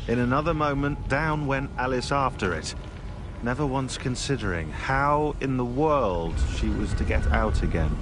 In another moment, down went Alice after it, never once considering how in the world she was to get out again.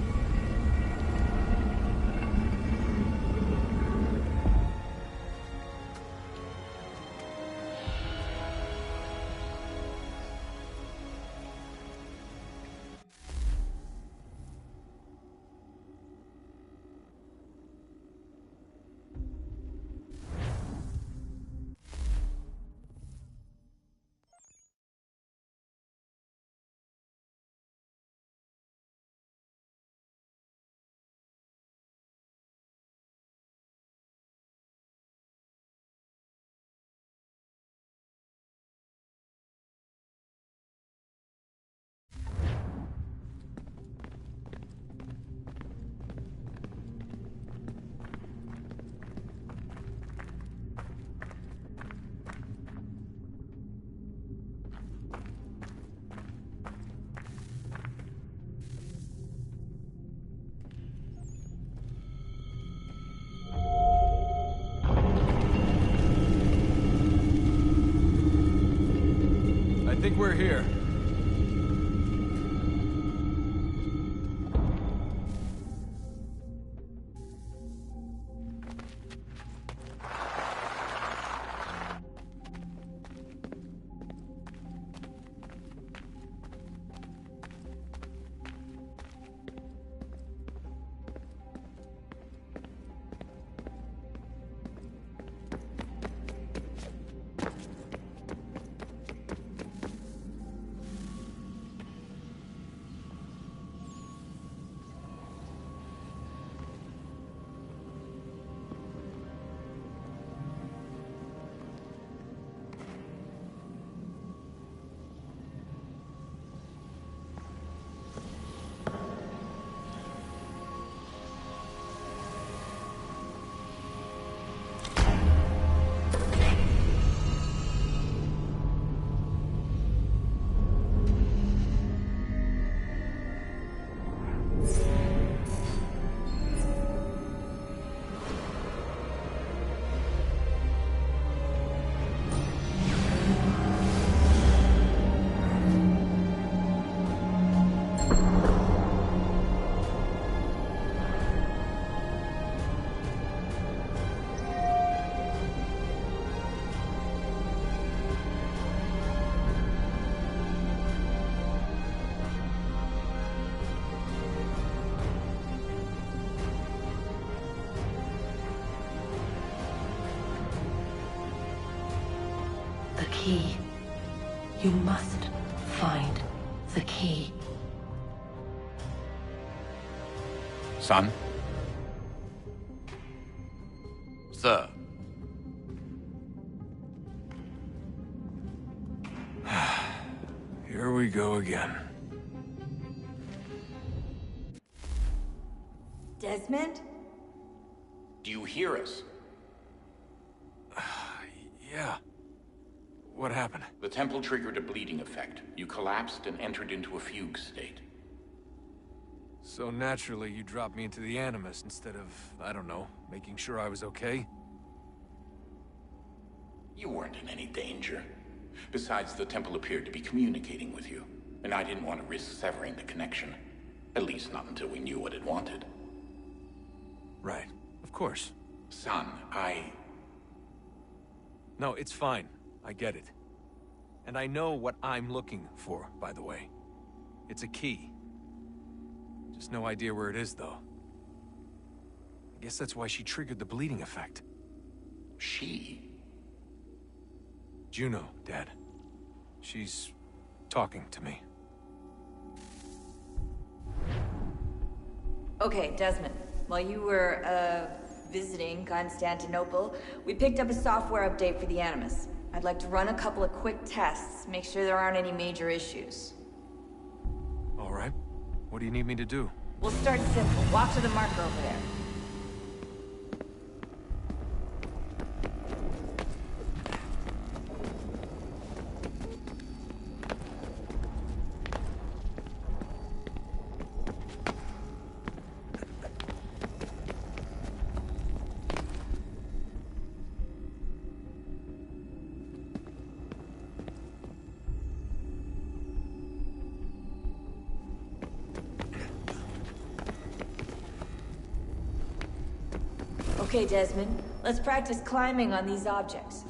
I think we're here. The key. You must find the key. Son? Sir? Here we go again. Desmond? Do you hear us? Yeah. What happened? The temple triggered a bleeding effect. You collapsed and entered into a fugue state. So naturally, you dropped me into the Animus instead of, I don't know, making sure I was okay? You weren't in any danger. Besides, the temple appeared to be communicating with you, and I didn't want to risk severing the connection. At least not until we knew what it wanted. Right. Of course. Son, No, it's fine. I get it. And I know what I'm looking for, by the way. It's a key. Just no idea where it is, though. I guess that's why she triggered the bleeding effect. She? Juno, Dad. She's talking to me. Okay, Desmond. While you were, visiting Constantinople, we picked up a software update for the Animus. I'd like to run a couple of quick tests, make sure there aren't any major issues. All right. What do you need me to do? We'll start simple. Walk to the marker over there. Okay, Desmond. Let's practice climbing on these objects.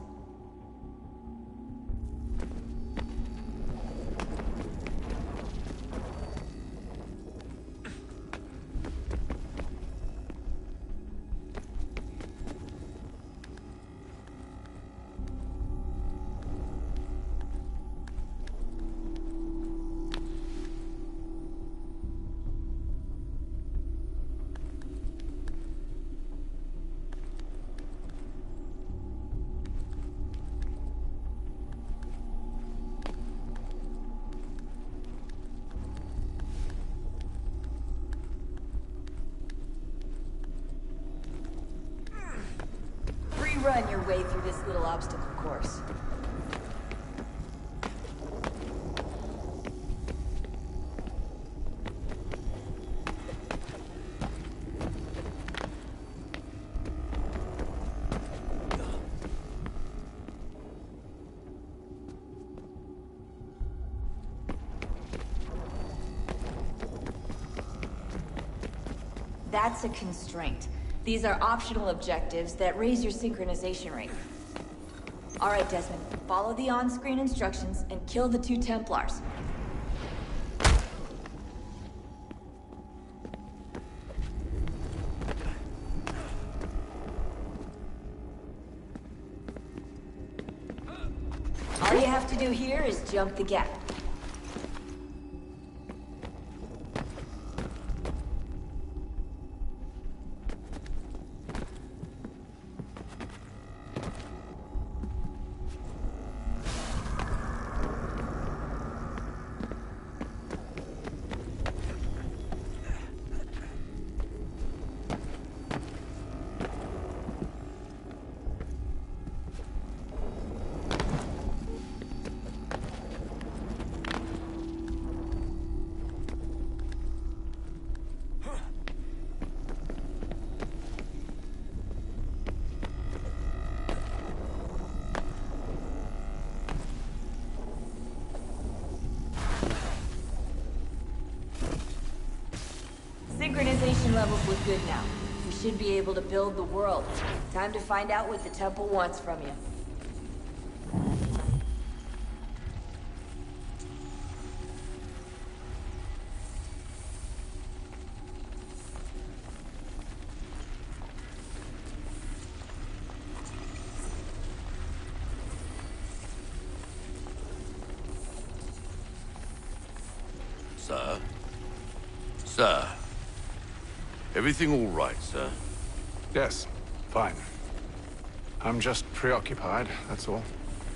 Run your way through this little obstacle course. That's a constraint. These are optional objectives that raise your synchronization rate. All right, Desmond. Follow the on-screen instructions and kill the 2 Templars. All you have to do here is jump the gap. Synchronization levels look good now. We should be able to build the world. Time to find out what the temple wants from you. Sir? Sir? Everything all right, sir? Yes, fine. I'm just preoccupied, that's all.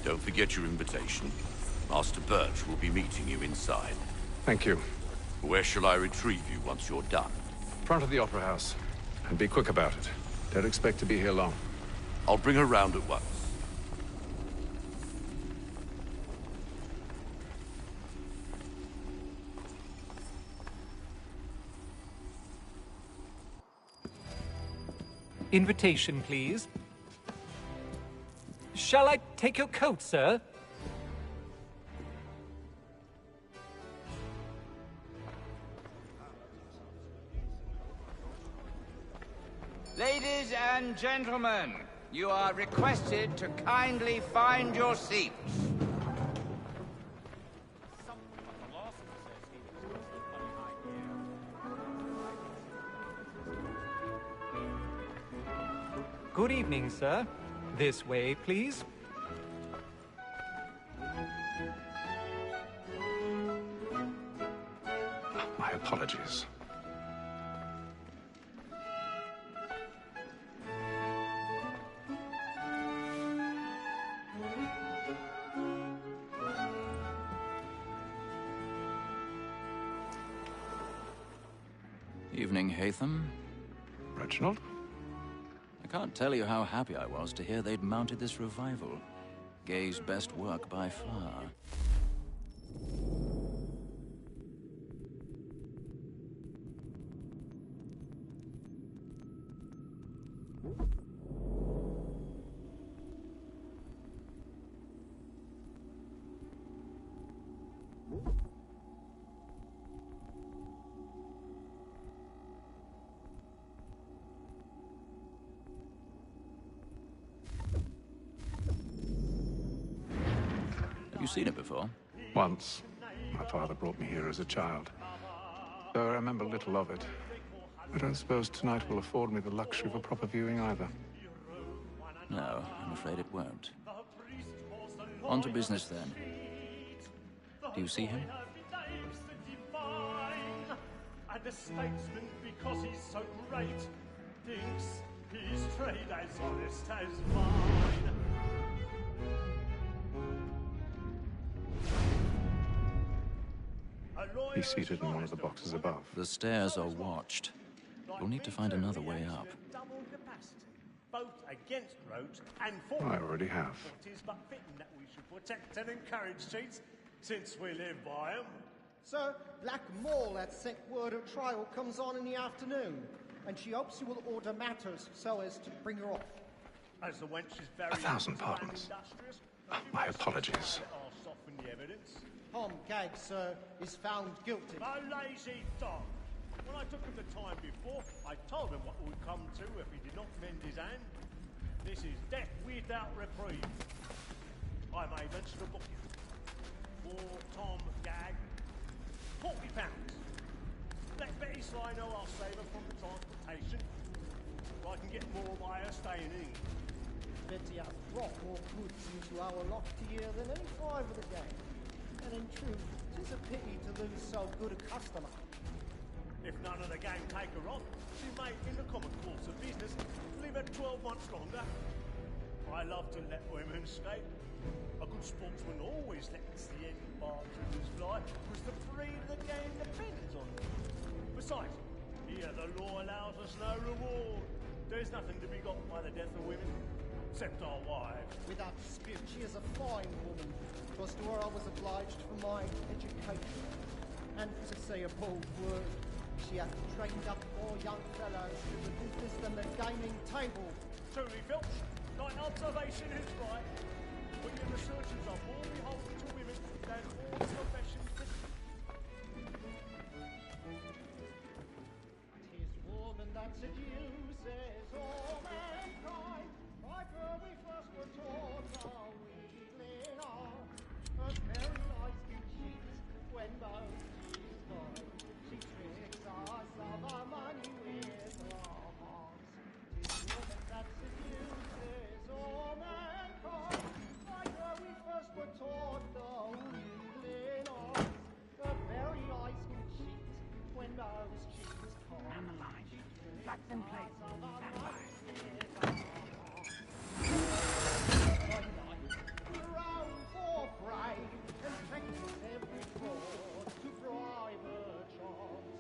Don't forget your invitation. Master Birch will be meeting you inside. Thank you. Where shall I retrieve you once you're done? Front of the Opera House. And be quick about it. Don't expect to be here long. I'll bring her round at once. Invitation, please. Shall I take your coat, sir? Ladies and gentlemen, you are requested to kindly find your seats. Good evening, sir. This way, please. My apologies. Evening, Hatham. Reginald? I can't tell you how happy I was to hear they'd mounted this revival. Gay's best work by far. You seen it before? Once. My father brought me here as a child. Though I remember little of it. I don't suppose tonight will afford me the luxury of a proper viewing either. No, I'm afraid it won't. On to business then. Do you see him? And the statesman, because he's so great, thinks his trade as honest as mine. He's seated in one of the boxes above. The stairs are watched. You'll need to find another way up. Double capacity, both against roads and for. I already have. It is but fitting that we should protect and encourage cheats, since we live by 'em. Sir, Black Mall had sent word her trial comes on in the afternoon, and she hopes you will order matters so as to bring her off. As the wench is very 1,000 pardons. My apologies. I'll soften the evidence. Tom Gagg, sir, is found guilty. A lazy dog. When I took him the time before, I told him what would come to if he did not mend his hand. This is death without reprieve. I may venture to book you. For Tom Gagg, £40. Let Betty Sly know I'll save her from the transportation. I can get more by her staying in. Betty has brought more goods into our loft here than any five of the gang. And in truth, 'tis a pity to lose so good a customer. If none of the gang take her on, she may, in the common course of business, live her 12 months longer. I love to let women escape. A good sportsman always lets the end bartenders fly, because the breed of the game depends on it. Besides, here the law allows us no reward. There's nothing to be got by the death of women, except our wives. Without dispute, she is a fine woman. 'Twas to her I was obliged for my education. And to say a bold word, she hath trained up more young fellows to the business than the gaming table. Truly, Filch, thy observation is right. But your researchers are more beholden to women than all professions. 'Tis woman that seduces all mankind. By her we first were taught the wheedling art. Her very eyes can cheat when both she's gone. She tricks us of our money with her hearts. 'Tis woman that seduces all mankind. By her we first were taught the wheedling art. Her very eyes can cheat when both she's gone. Down the line. Let them play. Round for prey and practice every fraud to bribe her charms.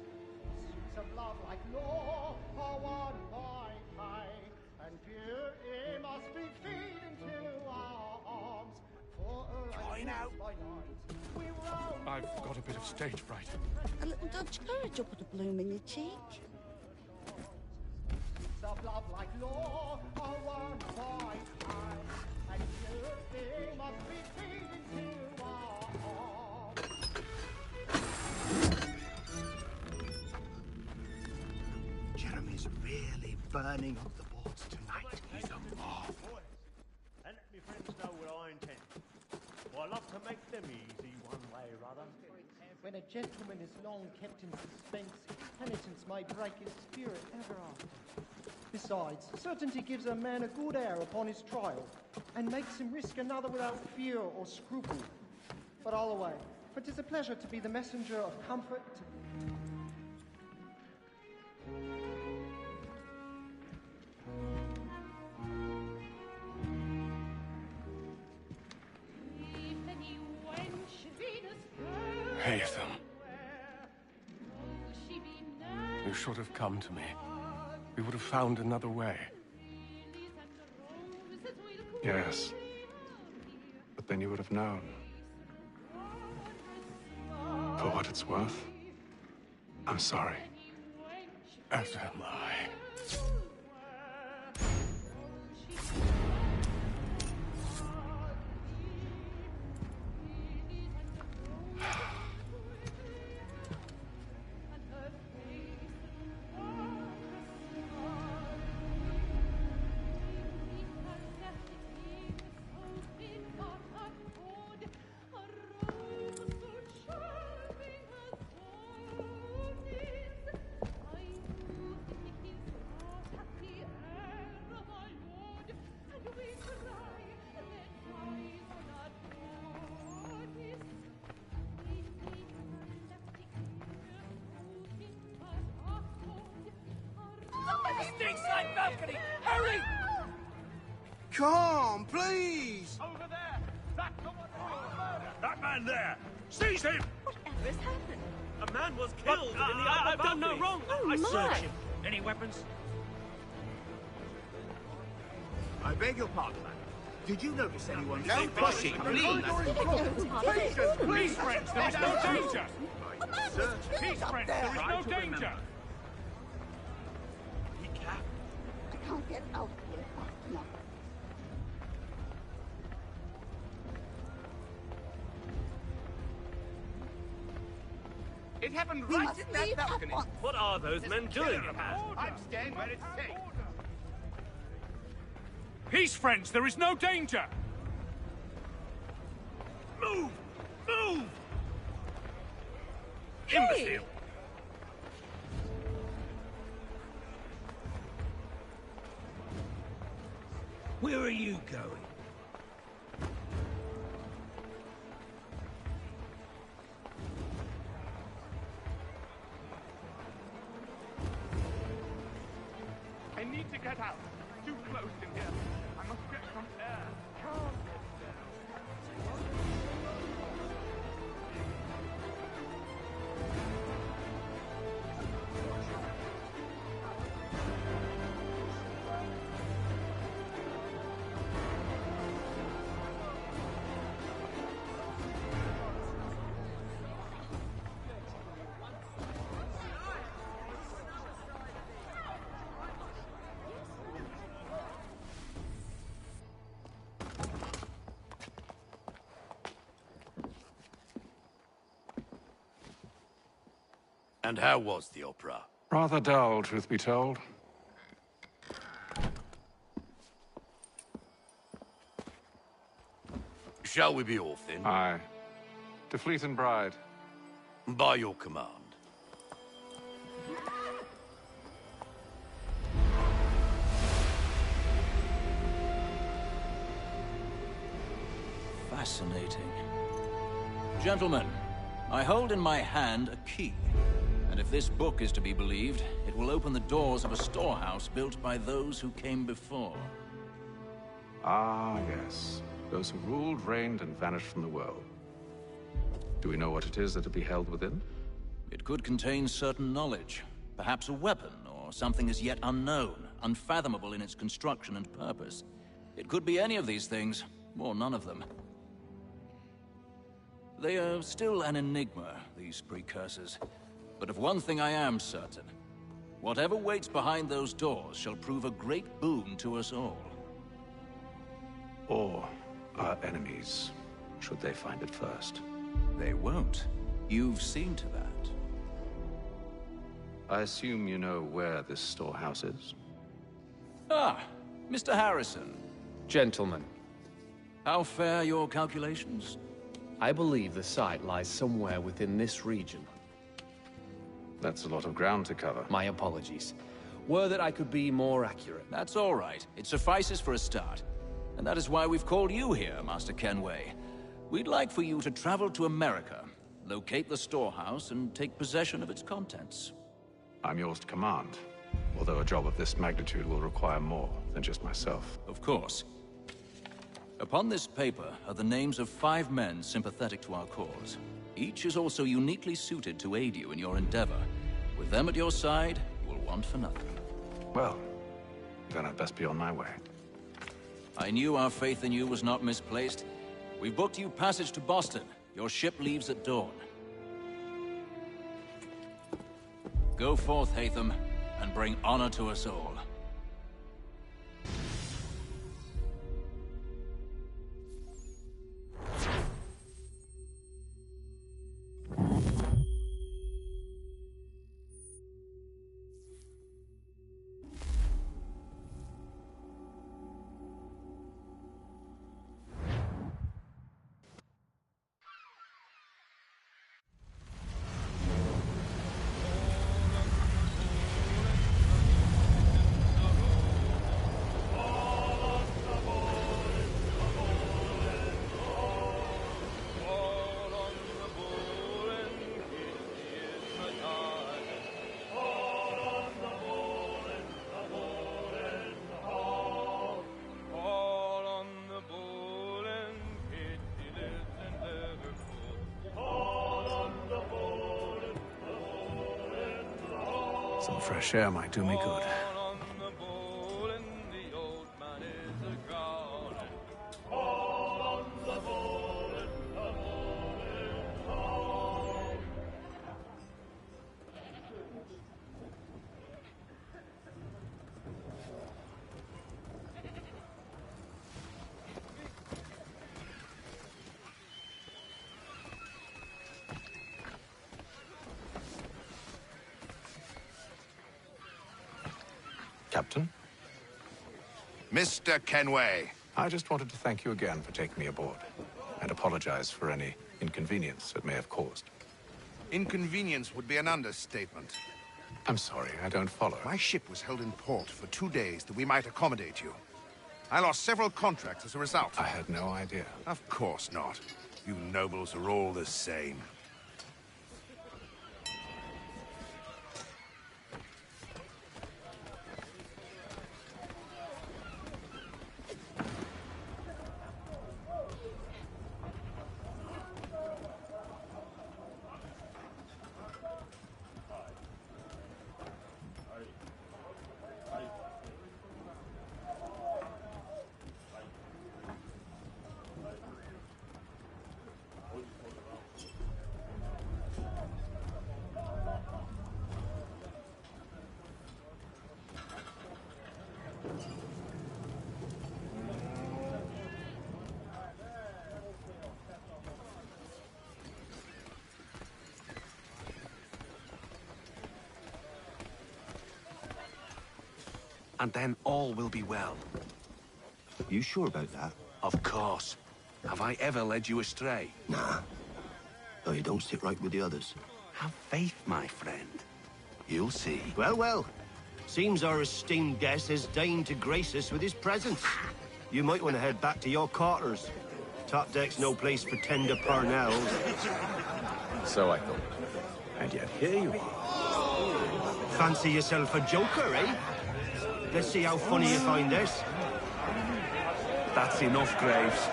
Suits of love like law are won by pay, and purity must be feed into our arms. For her out by night, we roam. I've got a bit of stage fright. A little Dutch courage will put a bloom in your cheek. Of love like law are won by time, and purity must be feed into our arms. Jeremy's really burning up the boards tonight. He's a marvel. And let me friends know what I intend. For I love to make them easy one way or other. When a gentleman is long kept in suspense, penitence may break his spirit ever after. Besides, certainty gives a man a good air upon his trial, and makes him risk another without fear or scruple. But all away, for 'tis a pleasure to be the messenger of comfort to... Haytham. You should have come to me. We would have found another way. Yes. But then you would have known. For what it's worth, I'm sorry. As am I. balcony! Hurry! Come on, please! Over there! That's the one who murdered! That man there! Seize him! Whatever has happened? A man was killed in the upper I've done no balcony. wrong. Oh, I my. searched him. Any weapons? I beg your pardon, madam. Did you notice anyone... No pushing, please! Peace, friends, there is no danger! Sir, Peace, friends, there is no danger! I can't get out here fast enough. It happened We right must in that leave at balcony. once. What are those men doing? I'm staying where it's safe. Peace, friends, there is no danger! Move! Move! Imbecile! Where are you going? I need to get out. Too close in here. I must get some air. Can't get down. And how was the opera? Rather dull, truth be told. Shall we be off then? Aye. To Fleet and Bride. By your command. Fascinating. Gentlemen, I hold in my hand a key. And if this book is to be believed, it will open the doors of a storehouse built by those who came before. Ah, yes. Those who ruled, reigned, and vanished from the world. Do we know what it is that will be held within? It could contain certain knowledge. Perhaps a weapon, or something as yet unknown, unfathomable in its construction and purpose. It could be any of these things, or none of them. They are still an enigma, these precursors. But of one thing I am certain. Whatever waits behind those doors shall prove a great boon to us all. Or our enemies, should they find it first. They won't. You've seen to that. I assume you know where this storehouse is? Ah, Mr. Harrison. Gentlemen, How fare your calculations? I believe the site lies somewhere within this region. That's a lot of ground to cover. My apologies. Were that I could be more accurate. That's all right. It suffices for a start. And that is why we've called you here, Master Kenway. We'd like for you to travel to America, locate the storehouse, and take possession of its contents. I'm yours to command, although a job of this magnitude will require more than just myself. Of course. Upon this paper are the names of 5 men sympathetic to our cause. Each is also uniquely suited to aid you in your endeavor. With them at your side, you will want for nothing. Well, then I'd best be on my way. I knew our faith in you was not misplaced. We've booked you passage to Boston. Your ship leaves at dawn. Go forth, Hatham, and bring honor to us all. Some fresh air might do me good. Captain? Mr. Kenway. I just wanted to thank you again for taking me aboard, and apologize for any inconvenience it may have caused. Inconvenience would be an understatement. I'm sorry, I don't follow. My ship was held in port for 2 days that we might accommodate you. I lost several contracts as a result. I had no idea. Of course not. You nobles are all the same. And then all will be well. You sure about that? Of course. Have I ever led you astray? Nah. No, you don't sit right with the others. Have faith, my friend. You'll see. Well, well. Seems our esteemed guest has deigned to grace us with his presence. You might want to head back to your quarters. Top deck's no place for tender parnells. So I thought. And yet here you are. Fancy yourself a joker, eh? Let's see how funny you find this. That's enough, Graves.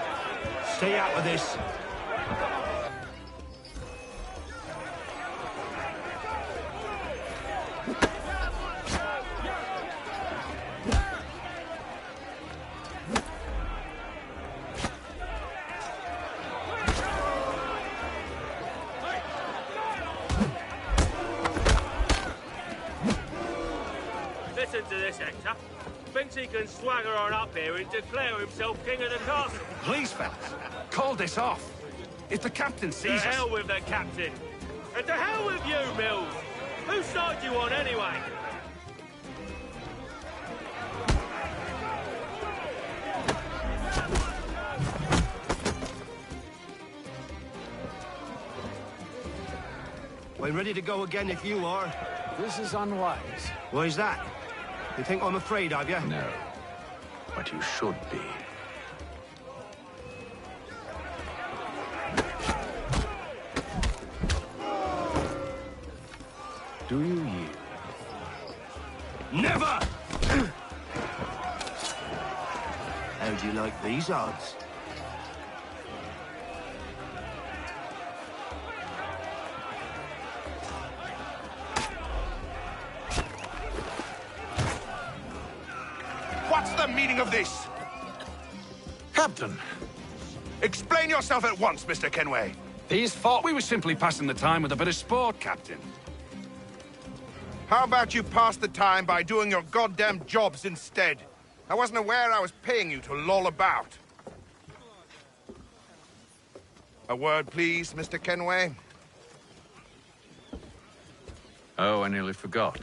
Stay out of this. Listen to this, Hector. Thinks he can swagger on up here and declare himself king of the castle. Please, fellas, call this off. If the captain To sees us... hell with the captain. And to hell with you, Mills. Whose side you on, anyway? I'm ready to go again if you are. This is unwise. Why's that? You think I'm afraid of you? No. But you should be. Do you yield? Never! How do you like these odds? What's the meaning of this? Captain! Explain yourself at once, Mr. Kenway. These thought we were simply passing the time with a bit of sport, Captain. How about you pass the time by doing your goddamn jobs instead? I wasn't aware I was paying you to loll about. A word, please, Mr. Kenway. Oh, I nearly forgot.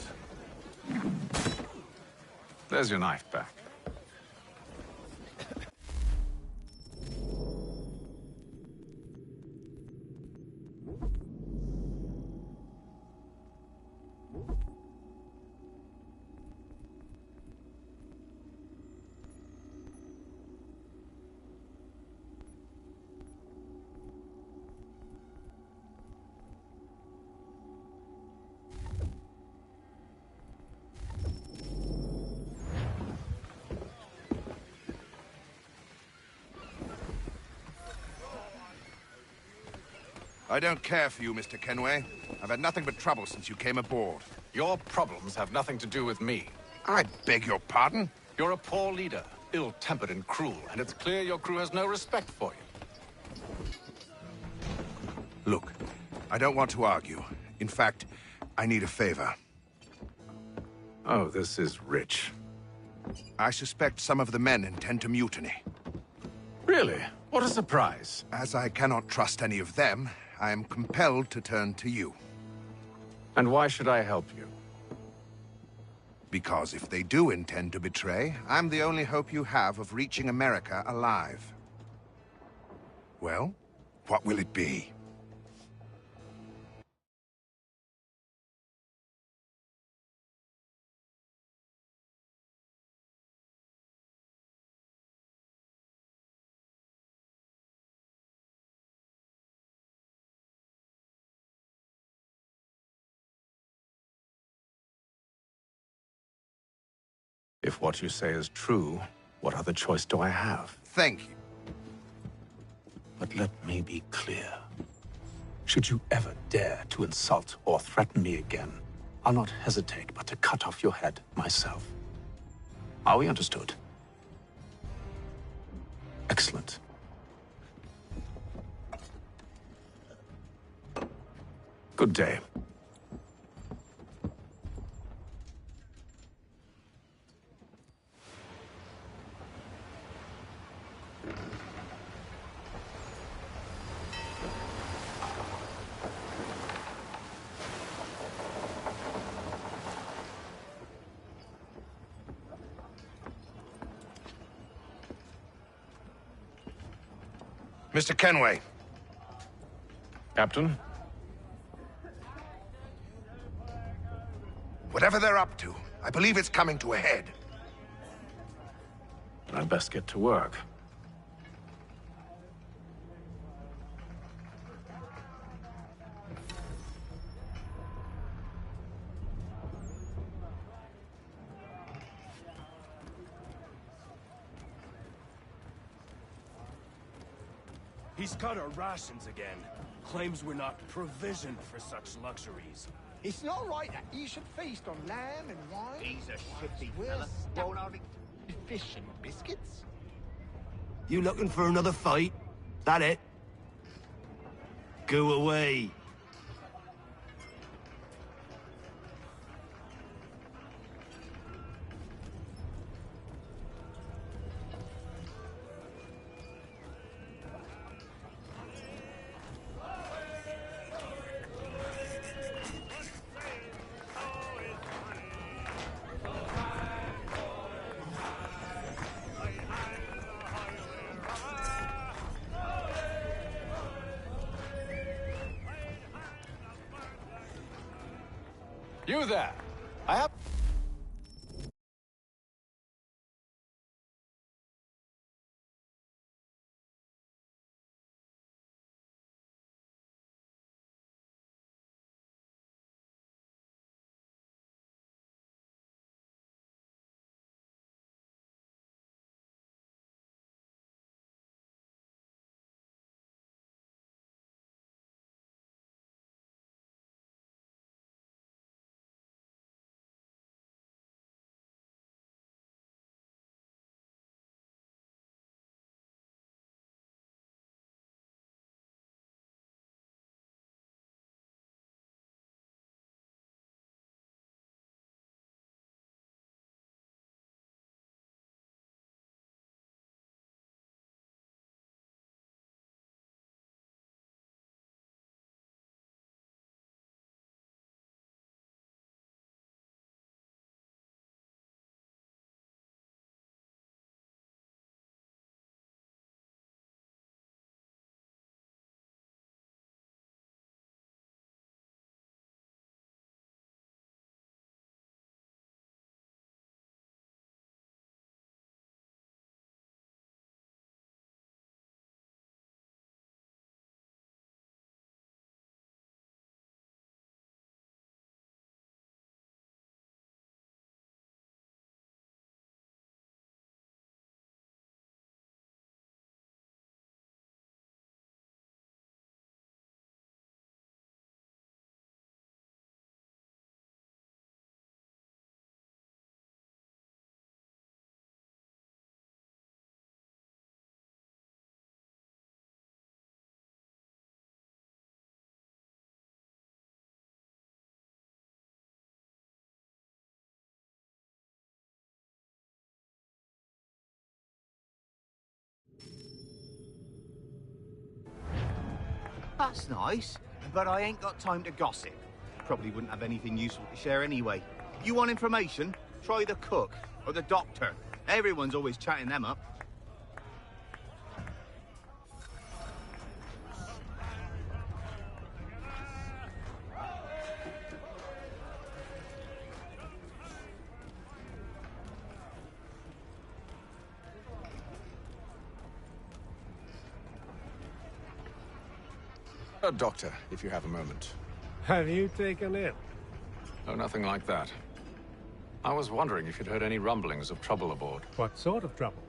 There's your knife back. I don't care for you, Mr. Kenway. I've had nothing but trouble since you came aboard. Your problems have nothing to do with me. I beg your pardon? You're a poor leader, ill-tempered and cruel, and it's clear your crew has no respect for you. Look, I don't want to argue. In fact, I need a favor. Oh, this is rich. I suspect some of the men intend to mutiny. Really? What a surprise. As I cannot trust any of them, I am compelled to turn to you. And why should I help you? Because if they do intend to betray, I'm the only hope you have of reaching America alive. Well, what will it be? If what you say is true, what other choice do I have? Thank you. But let me be clear. Should you ever dare to insult or threaten me again, I'll not hesitate but to cut off your head myself. Are we understood? Excellent. Good day. Mr. Kenway. Captain? Whatever they're up to, I believe it's coming to a head. I'd best get to work. He's cut our rations again. Claims we're not provisioned for such luxuries. It's not right that you should feast on lamb and wine. He's a shifty We're fella. stuck Won't have with fish and biscuits. You looking for another fight? That it? Go away. You there! I have... That's nice, but I ain't got time to gossip. Probably wouldn't have anything useful to share anyway. You want information? Try the cook or the doctor. Everyone's always chatting them up. A doctor, if you have a moment. Have you taken ill? Oh, nothing like that. I was wondering if you'd heard any rumblings of trouble aboard. What sort of trouble?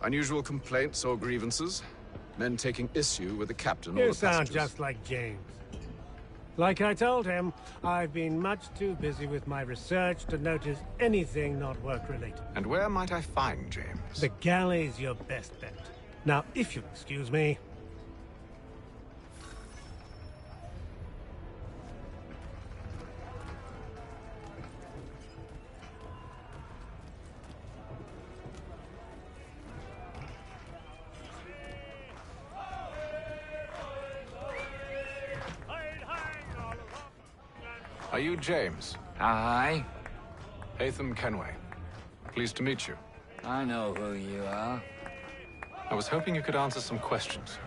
Unusual complaints or grievances? Men taking issue with the captain or You the sound passengers? just like James. Like I told him, I've been much too busy with my research to notice anything not work-related. And where might I find James? The galley's your best bet. Now, if you'll excuse me... Are you James? Aye. Hatham Kenway. Pleased to meet you. I know who you are. I was hoping you could answer some questions.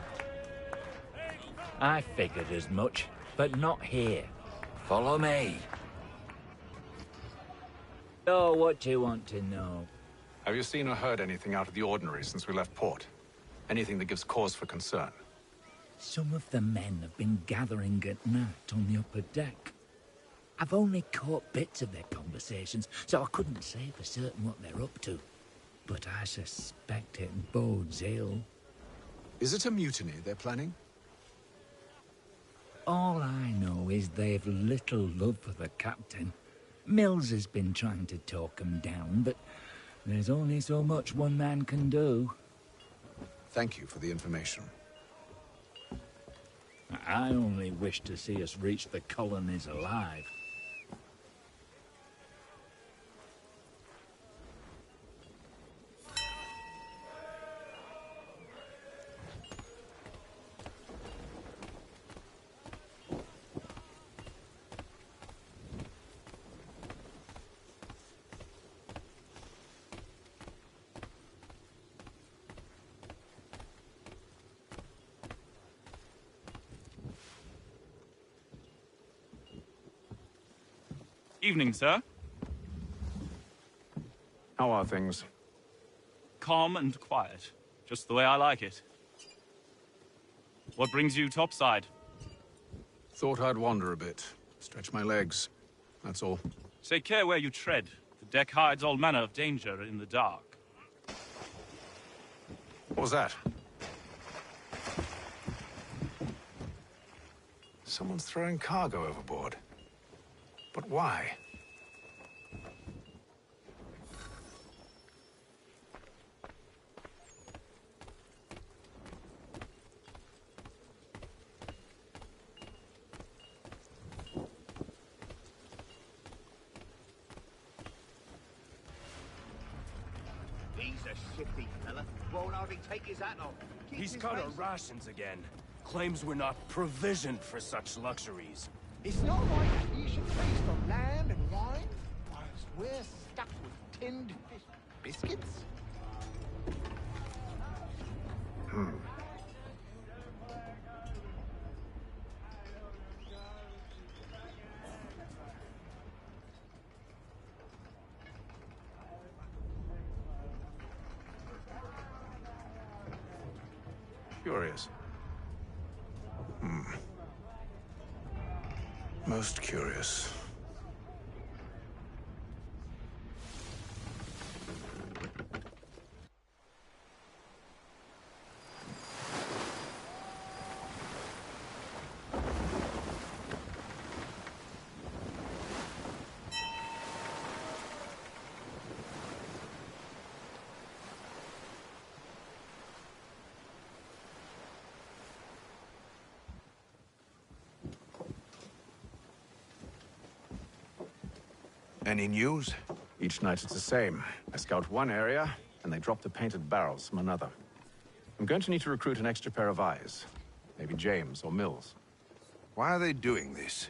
I figured as much, but not here. Follow me. So, what do you want to know? Have you seen or heard anything out of the ordinary since we left port? Anything that gives cause for concern? Some of the men have been gathering at night on the upper deck. I've only caught bits of their conversations, so I couldn't say for certain what they're up to. But I suspect it bodes ill. Is it a mutiny they're planning? All I know is they've little love for the captain. Mills has been trying to talk 'em down, but there's only so much one man can do. Thank you for the information. I only wish to see us reach the colonies alive. Evening, sir. How are things? Calm and quiet. Just the way I like it. What brings you topside? Thought I'd wander a bit. Stretch my legs. That's all. Take care where you tread. The deck hides all manner of danger in the dark. What was that? Someone's throwing cargo overboard. But why? He's a shifty fella. Won't hardly take his hat off. Keeps He's his cut our face- rations again. Claims we're not provisioned for such luxuries. It's not like you should feast on lamb and wine, whilst we're stuck with tinned fish biscuits. Curious. Most curious. Any news? Each night it's the same. I scout one area, and they drop the painted barrels from another. I'm going to need to recruit an extra pair of eyes. Maybe James or Mills. Why are they doing this?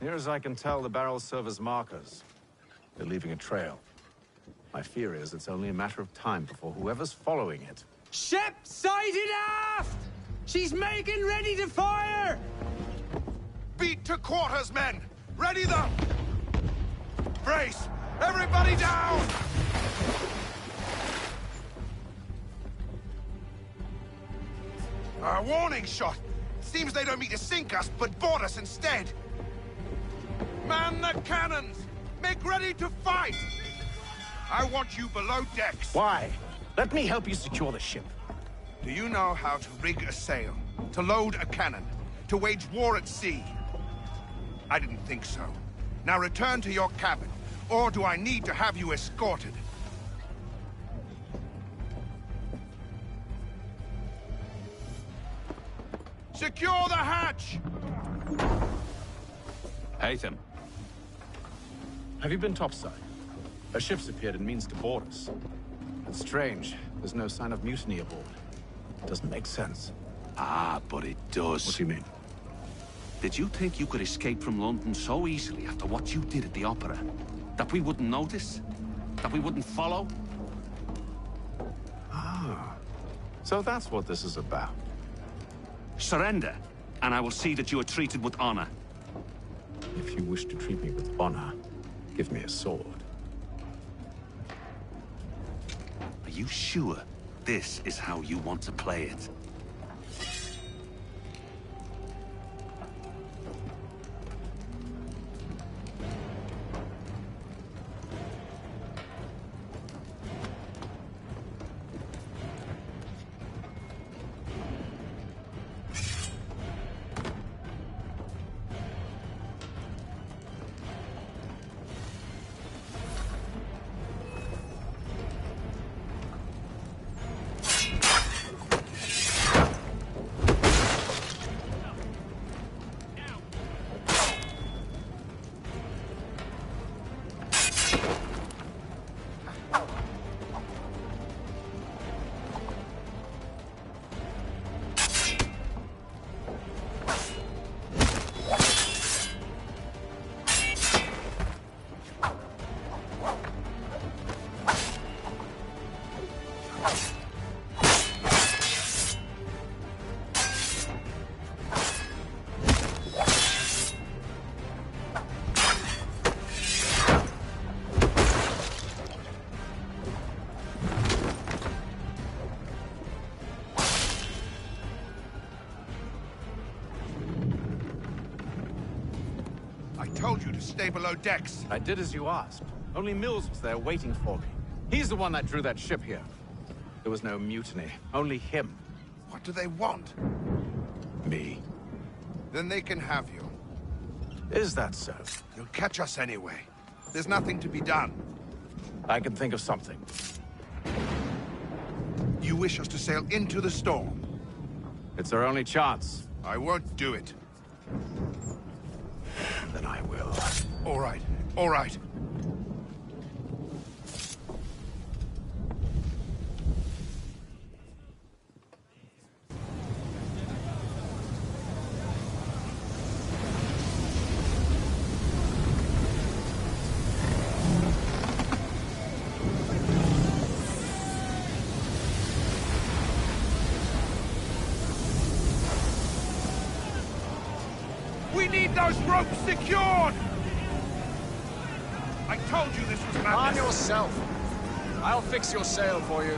Near as I can tell, the barrels serve as markers. They're leaving a trail. My fear is it's only a matter of time before whoever's following it... Ship sighted aft! She's making ready to fire! Beat to quarters, men! Ready the... Brace! Everybody down! A warning shot! Seems they don't mean to sink us, but board us instead! Man the cannons! Make ready to fight! I want you below decks! Why? Let me help you secure the ship. Do you know how to rig a sail? To load a cannon? To wage war at sea? I didn't think so. Now return to your cabin, or do I need to have you escorted? Secure the hatch! Haytham. Have you been topside? A ship's appeared and means to board us. It's strange. There's no sign of mutiny aboard. Doesn't make sense. Ah, but it does. What do you mean? Did you think you could escape from London so easily after what you did at the opera? That we wouldn't notice? That we wouldn't follow? Ah. So that's what this is about. Surrender, and I will see that you are treated with honor. If you wish to treat me with honor, give me a sword. Are you sure this is how you want to play it? Told you to stay below decks. I did as you asked. Only Mills was there waiting for me. He's the one that drew that ship here. There was no mutiny, only him. What do they want? Me. Then they can have you. Is that so? You'll catch us anyway. There's nothing to be done. I can think of something. You wish us to sail into the storm? It's our only chance. I won't do it. Then I will. All right, all right. We need those ropes secured! I told you this was madness. Arm yourself. I'll fix your sail for you.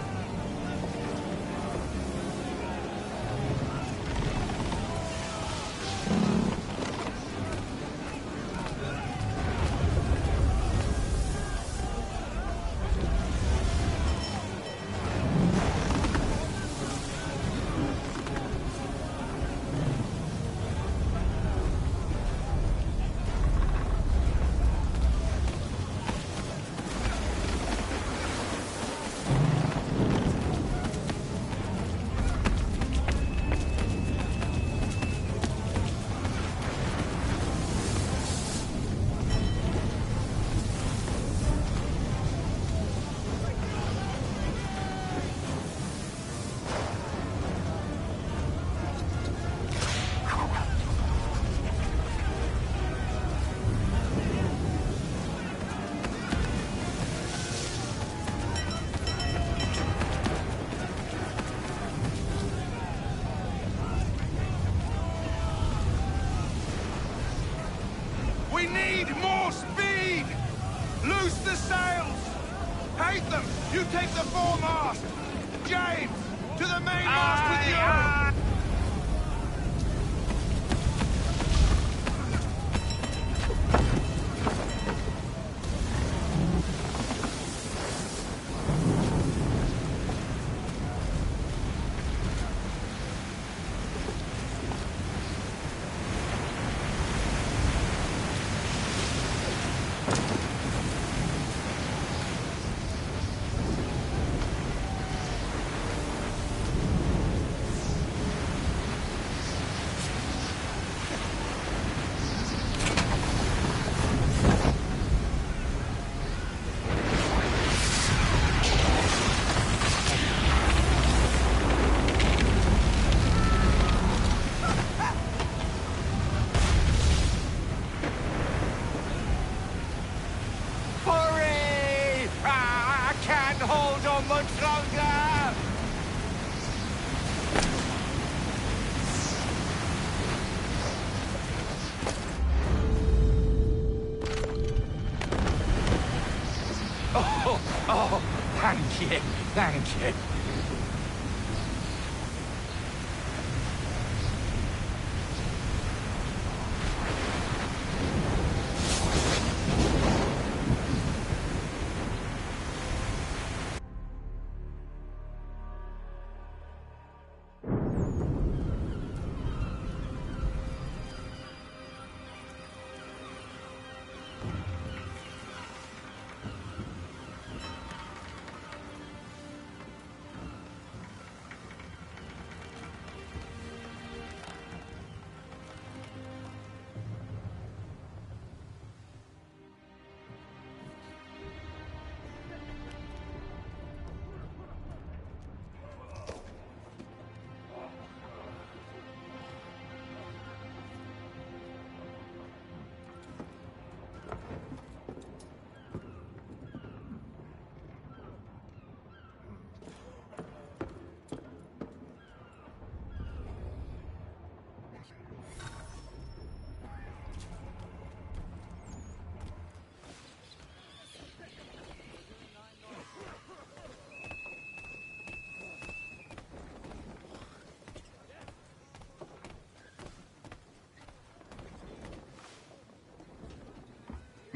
You take the foremast! James! To the mainmast with you! Hurry! I can't hold on much longer! Oh, thank you, thank you.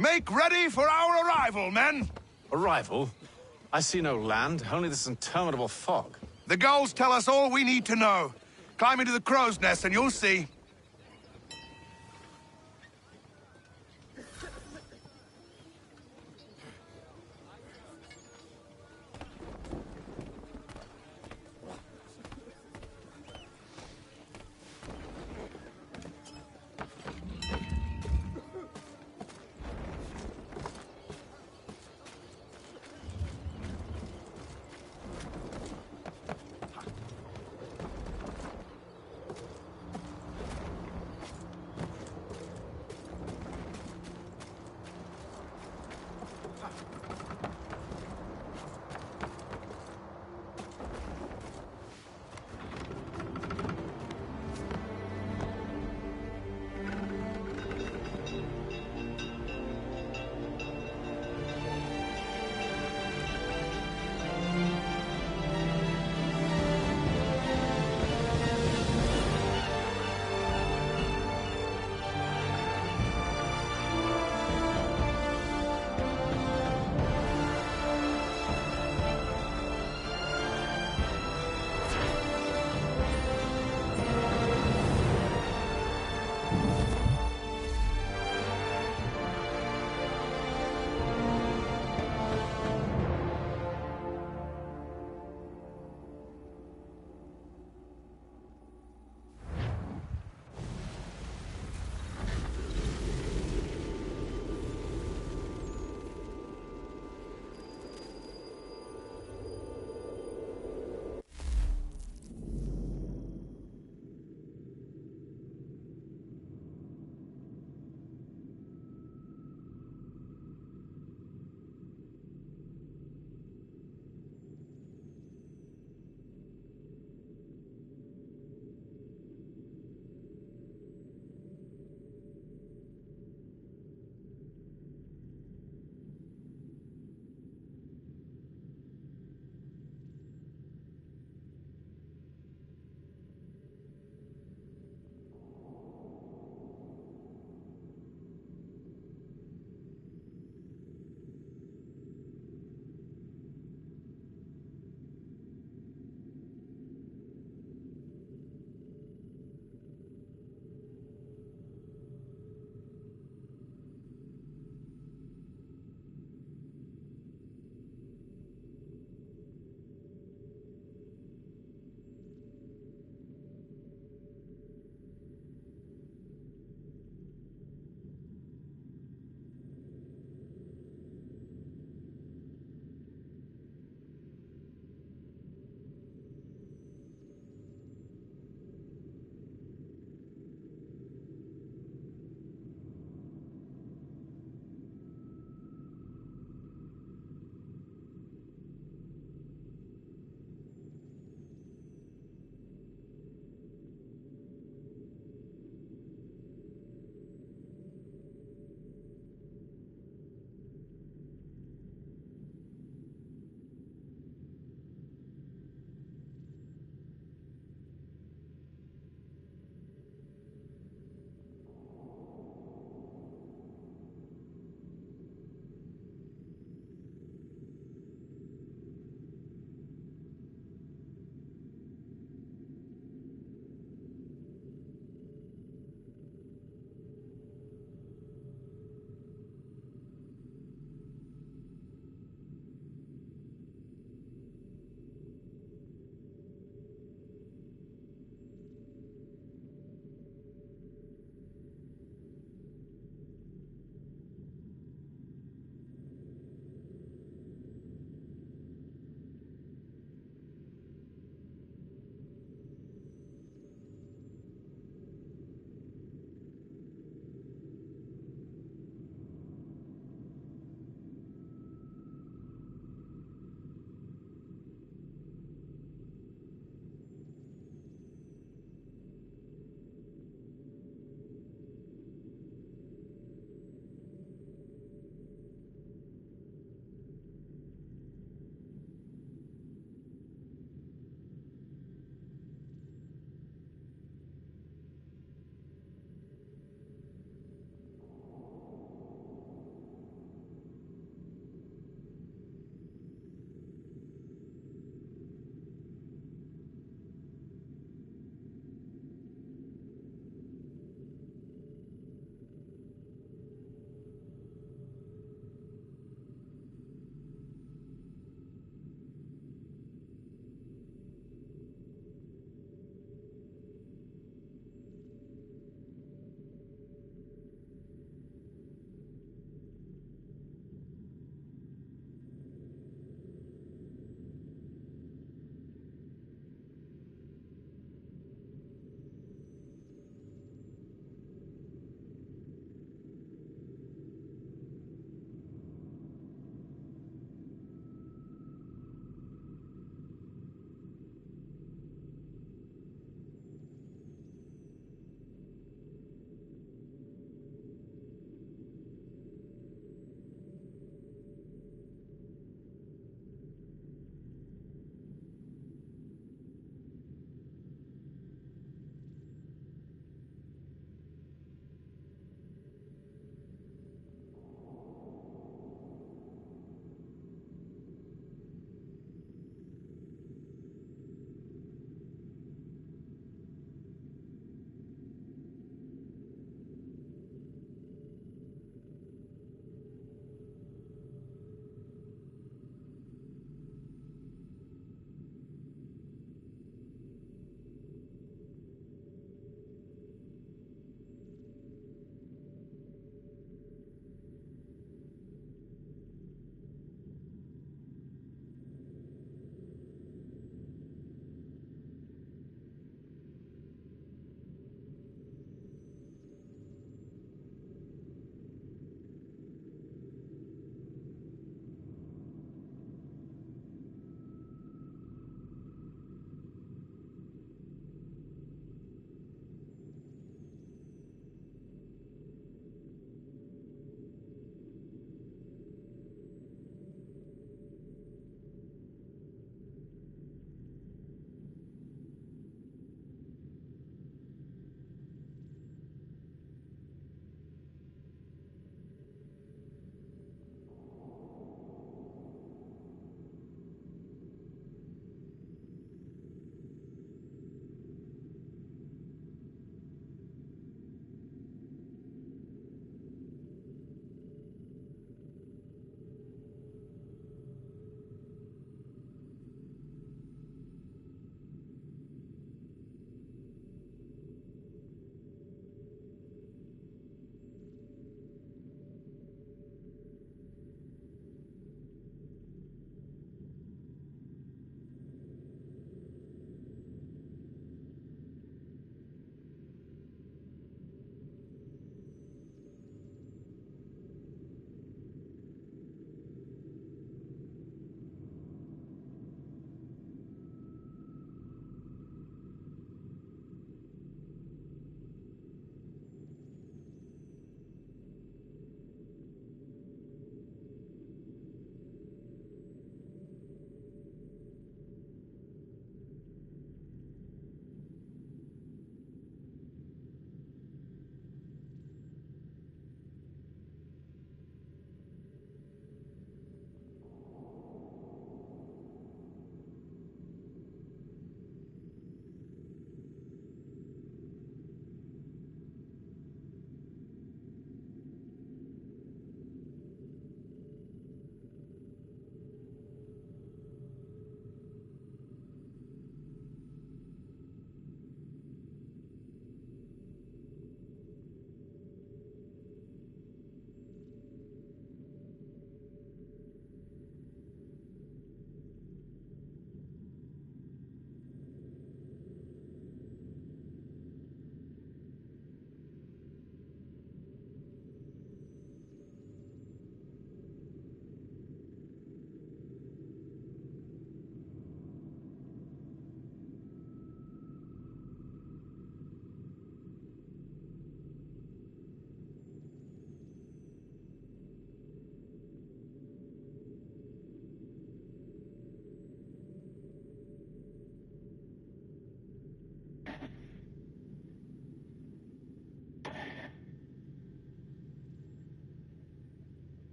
Make ready for our arrival, men! Arrival? I see no land, only this interminable fog. The gulls tell us all we need to know. Climb into the crow's nest and you'll see.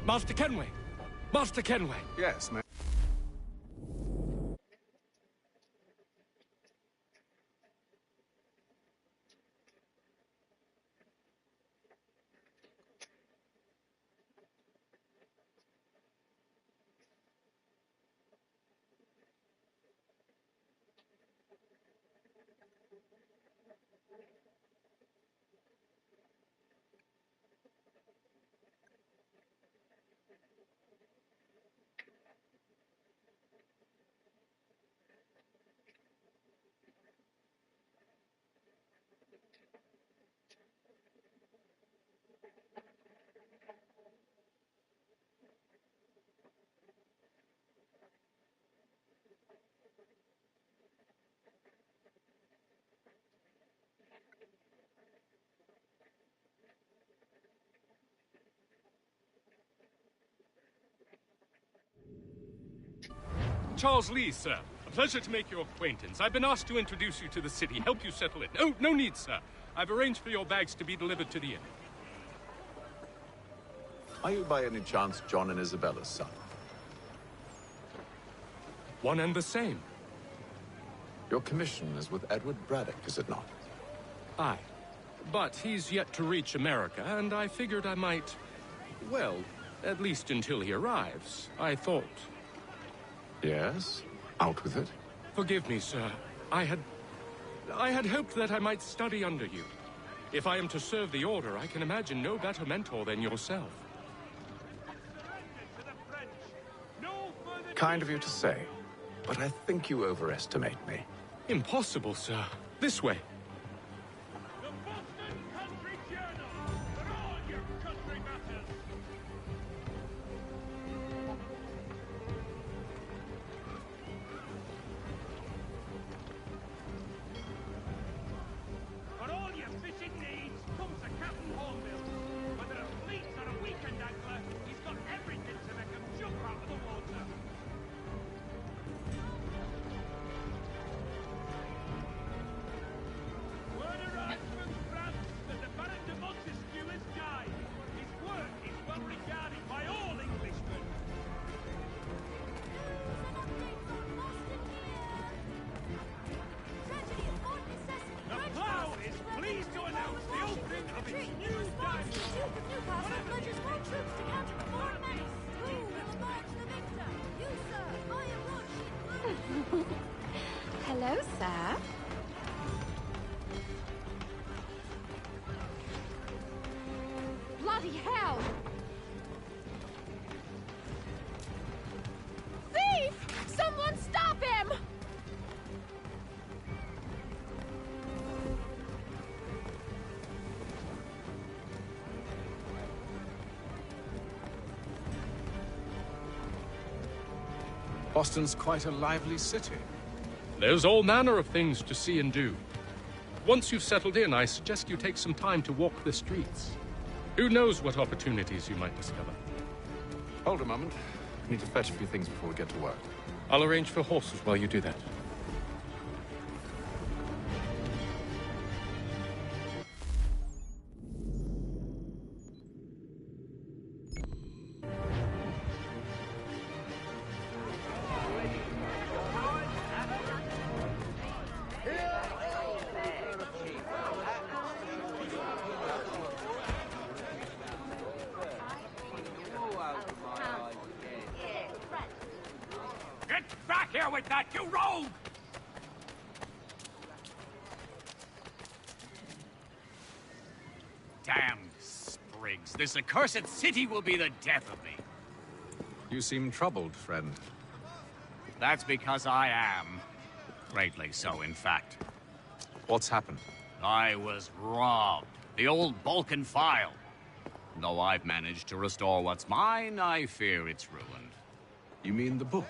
Master Kenway! Master Kenway! Yes, ma'am. Charles Lee, sir. A pleasure to make your acquaintance. I've been asked to introduce you to the city, help you settle in. Oh, no need, sir. I've arranged for your bags to be delivered to the inn. Are you by any chance John and Isabella's son? One and the same. Your commission is with Edward Braddock, is it not? Aye. But he's yet to reach America, and I figured I might... Well, at least until he arrives, I thought... Yes? Out with it. Forgive me, sir. I had hoped that I might study under you. If I am to serve the Order, I can imagine no better mentor than yourself. Kind of you to say, but I think you overestimate me. Impossible, sir. This way. Hello, sir. Bloody hell! Thief! Someone stop him! Boston's quite a lively city. There's all manner of things to see and do. Once you've settled in, I suggest you take some time to walk the streets. Who knows what opportunities you might discover. Hold a moment. I need to fetch a few things before we get to work. I'll arrange for horses while you do that. With that, you rogue! Damn sprigs. This accursed city will be the death of me. You seem troubled, friend. That's because I am. Greatly so, in fact. What's happened? I was robbed. The old Balkan file. Though I've managed to restore what's mine, I fear it's ruined. You mean the book?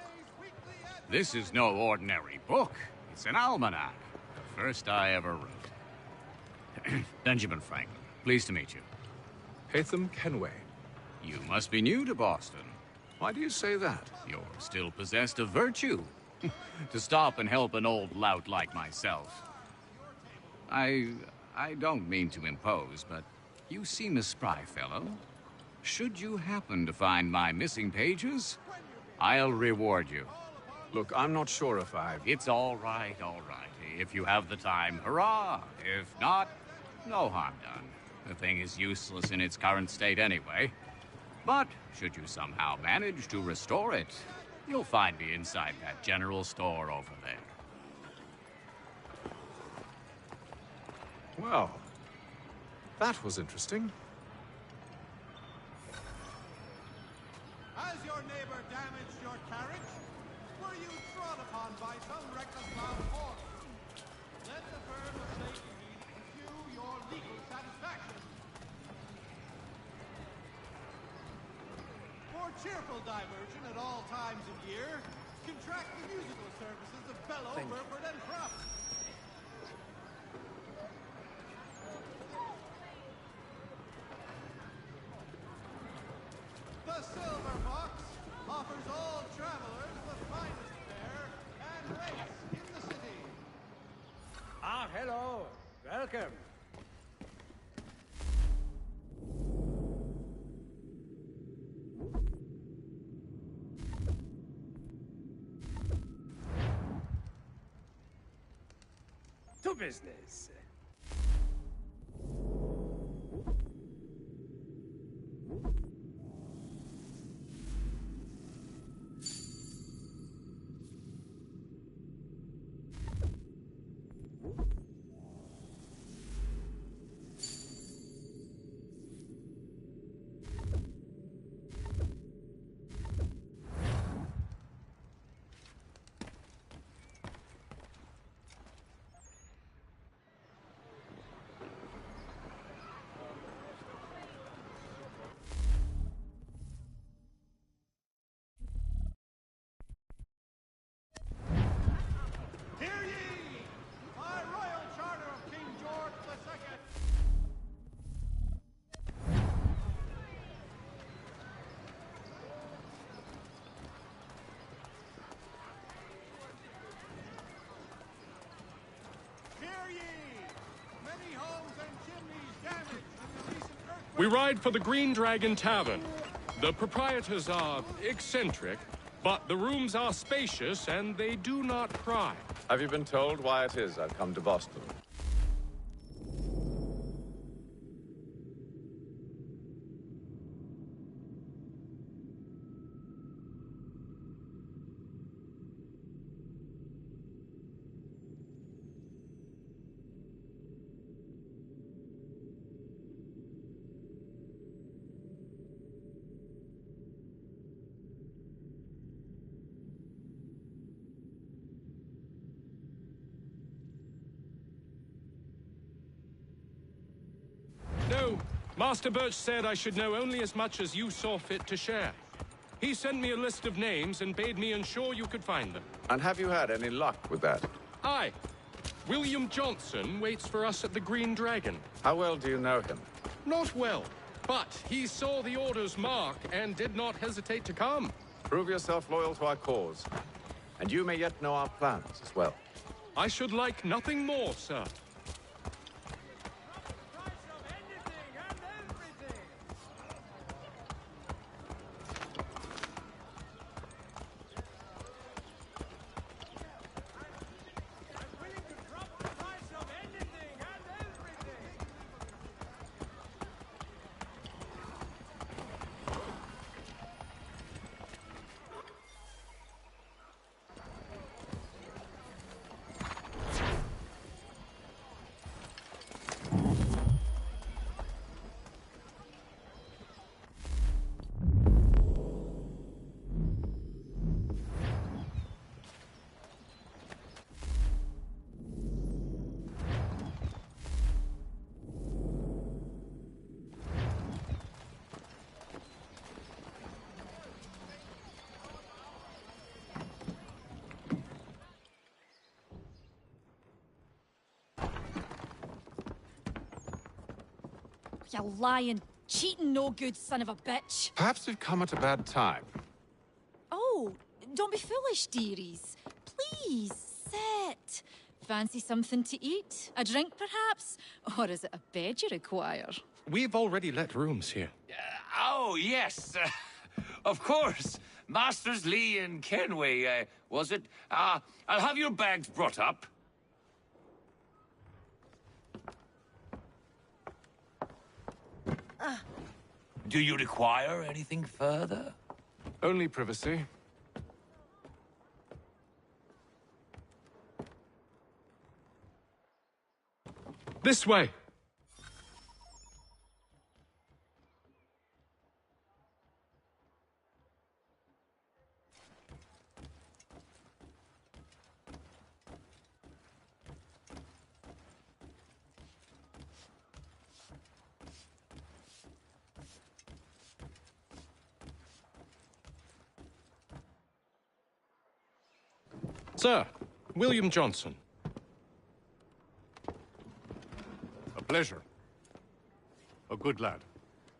This is no ordinary book. It's an almanac. The first I ever wrote. Benjamin Franklin. Pleased to meet you. Haytham Kenway. You must be new to Boston. Why do you say that? You're still possessed of virtue. To stop and help an old lout like myself. I don't mean to impose, but you seem a spry fellow. Should you happen to find my missing pages, I'll reward you. Look, I'm not sure if I... It's all right, all right. If you have the time, hurrah. If not, no harm done. The thing is useless in its current state anyway. But should you somehow manage to restore it, you'll find me inside that general store over there. Well, that was interesting. Has your neighbor damaged your carriage? Were you trod upon by some reckless loud horse? Let the firm of AClll pursue your legal satisfaction. For cheerful diversion at all times of year, contract the musical services of Bellow, Burford, and Krupp. The Silver Fox offers all travelers the finest fare and rates in the city. Ah, hello. Welcome. To business. Hear ye! By royal charter of King George II. Hear ye! Many homes and chimneys damaged in the recent earthquake. We ride for the Green Dragon Tavern. The proprietors are eccentric, but the rooms are spacious and they do not pry. Have you been told why it is I've come to Boston? No, Master Birch said I should know only as much as you saw fit to share. He sent me a list of names and bade me ensure you could find them. And have you had any luck with that? Aye. William Johnson waits for us at the Green Dragon. How well do you know him? Not well, but he saw the order's mark and did not hesitate to come. Prove yourself loyal to our cause. And you may yet know our plans as well. I should like nothing more, sir. You lying, cheating, no good son of a bitch. Perhaps we've come at a bad time. Oh, don't be foolish, dearies. Please, sit. Fancy something to eat? A drink, perhaps? Or is it a bed you require? We've already let rooms here. Oh, yes. Of course. Masters Lee and Kenway, was it? I'll have your bags brought up. Do you require anything further? Only privacy. This way! Sir, William Johnson. A pleasure. A good lad,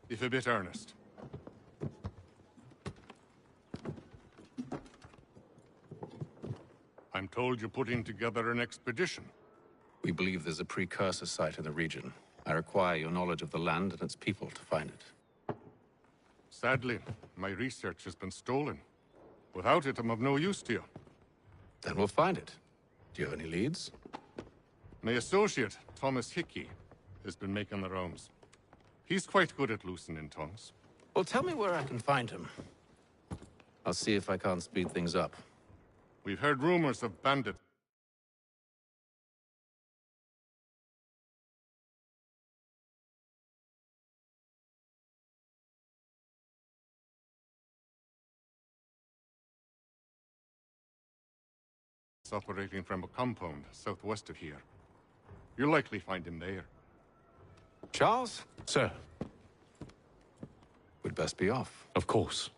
if a bit earnest. I'm told you're putting together an expedition. We believe there's a precursor site in the region. I require your knowledge of the land and its people to find it. Sadly, my research has been stolen. Without it, I'm of no use to you. Then we'll find it. Do you have any leads? My associate, Thomas Hickey, has been making the rounds. He's quite good at loosening tongues. Well, tell me where I can find him. I'll see if I can't speed things up. We've heard rumors of bandits. Operating from a compound southwest of here. You'll likely find him there. Charles? Sir. We'd best be off. Of course.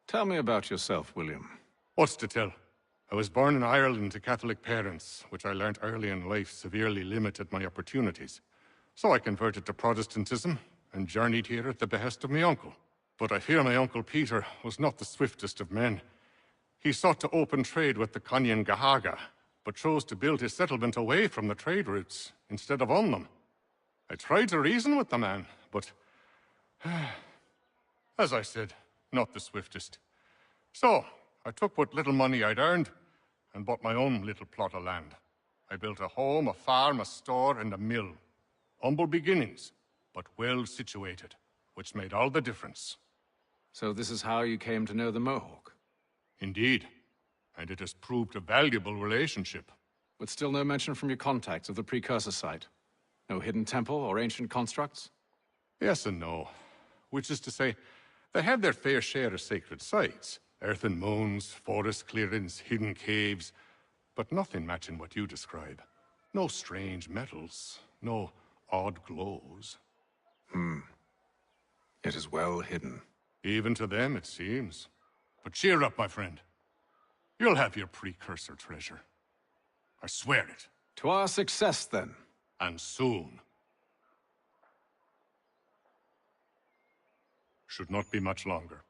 Tell me about yourself, William. What's to tell? I was born in Ireland to Catholic parents, which I learnt early in life severely limited my opportunities. So I converted to Protestantism and journeyed here at the behest of my uncle. But I fear my uncle Peter was not the swiftest of men. He sought to open trade with the Conyan Gahaga, but chose to build his settlement away from the trade routes instead of on them. I tried to reason with the man, but as I said, not the swiftest. So, I took what little money I'd earned and bought my own little plot of land. I built a home, a farm, a store, and a mill. Humble beginnings, but well situated, which made all the difference. So this is how you came to know the Mohawk? Indeed, and it has proved a valuable relationship. But still no mention from your contacts of the precursor site? No hidden temple or ancient constructs? Yes and no. Which is to say, they have their fair share of sacred sites. Earthen mounds, forest clearings, hidden caves. But nothing matching what you describe. No strange metals, no odd glows. It is well hidden. Even to them, it seems. But cheer up, my friend. You'll have your precursor treasure. I swear it. To our success, then. And soon. Should not be much longer.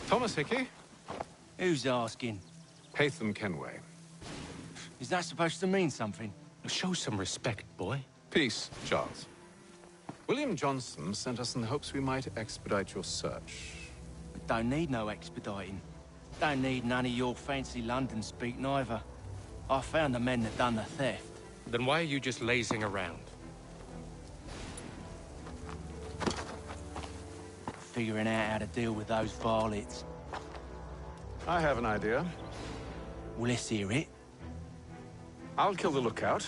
Thomas Hickey? Who's asking? Haytham Kenway. Is that supposed to mean something? Show some respect, boy. Peace, Charles. William Johnson sent us in the hopes we might expedite your search. Don't need no expediting. Don't need none of your fancy London speak neither. I found the men that done the theft. Then why are you just lazing around? Figuring out how to deal with those varlets. I have an idea. Well, let's hear it. I'll kill the lookout.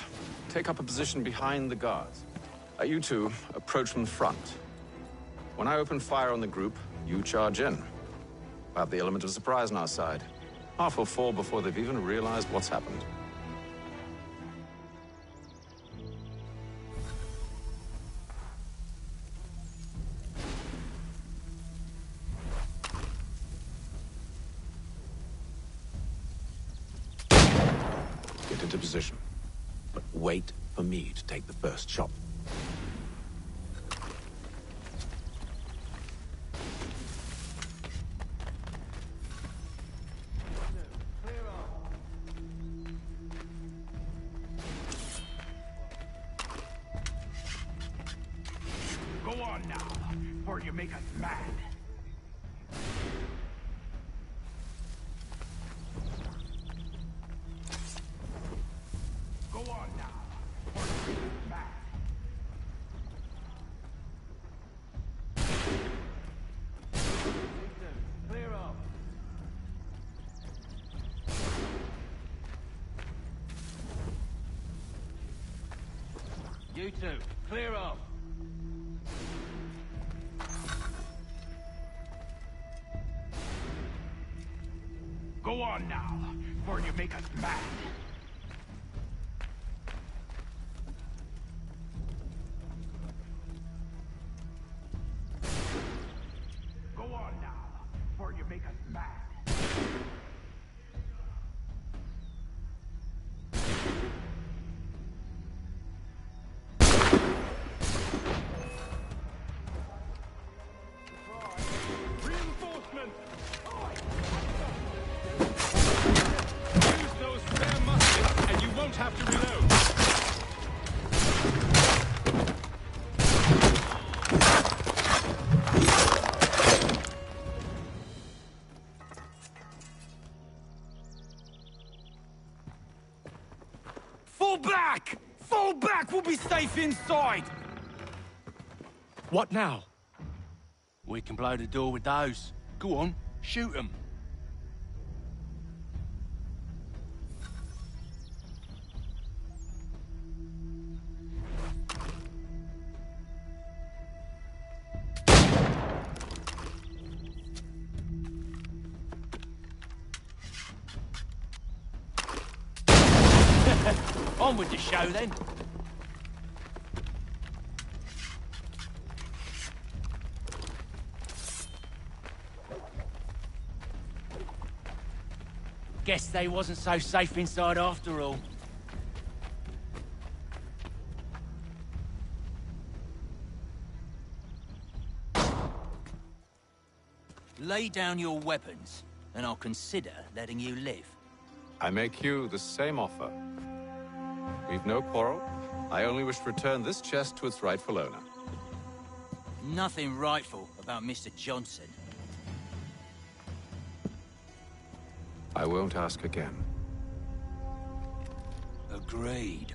Take up a position behind the guards. You two approach from the front. When I open fire on the group, you charge in. We'll have the element of surprise on our side. Half will fall before they've even realized what's happened. Get into position. But wait for me to take the first shot. Go on now, or you make us mad. Go on now, or you make us mad. Clear up. You two, clear up. Go on now, or you make us mad. Go on now, or you make us mad. Reinforcements! Use those spare muskets, and you won't have to reload. Fall back! Fall back! We'll be safe inside! What now? We can blow the door with those. Go on, shoot them. On with the show, then. Guess they wasn't so safe inside after all. Lay down your weapons, and I'll consider letting you live. I make you the same offer. We've no quarrel. I only wish to return this chest to its rightful owner. Nothing rightful about Mr. Johnson. I won't ask again. Agreed.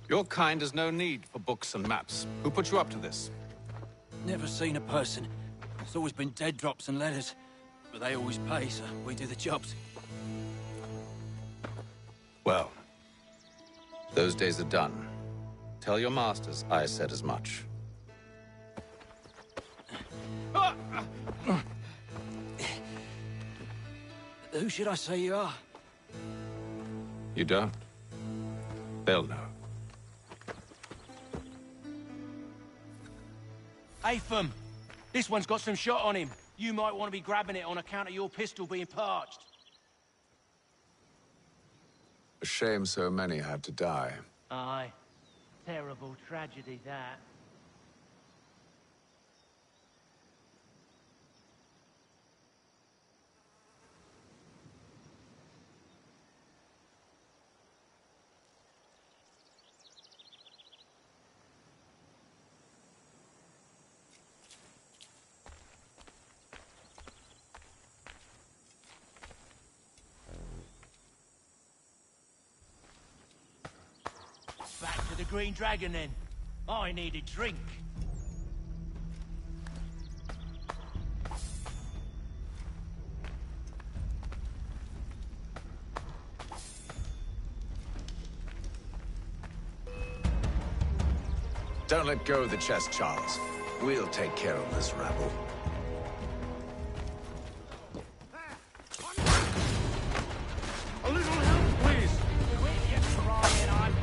Your kind has no need for books and maps. Who put you up to this? Never seen a person. It's always been dead drops and letters. But they always pay, so we do the jobs. Well, those days are done. Tell your masters I said as much. Who should I say you are? You don't? They'll know. Atham! This one's got some shot on him. You might want to be grabbing it on account of your pistol being parched. A shame so many had to die. Aye. Terrible tragedy, that. Back to the Green Dragon, then. I need a drink. Don't let go of the chest, Charles. We'll take care of this rabble. A little help, please! Quit your crying, I'm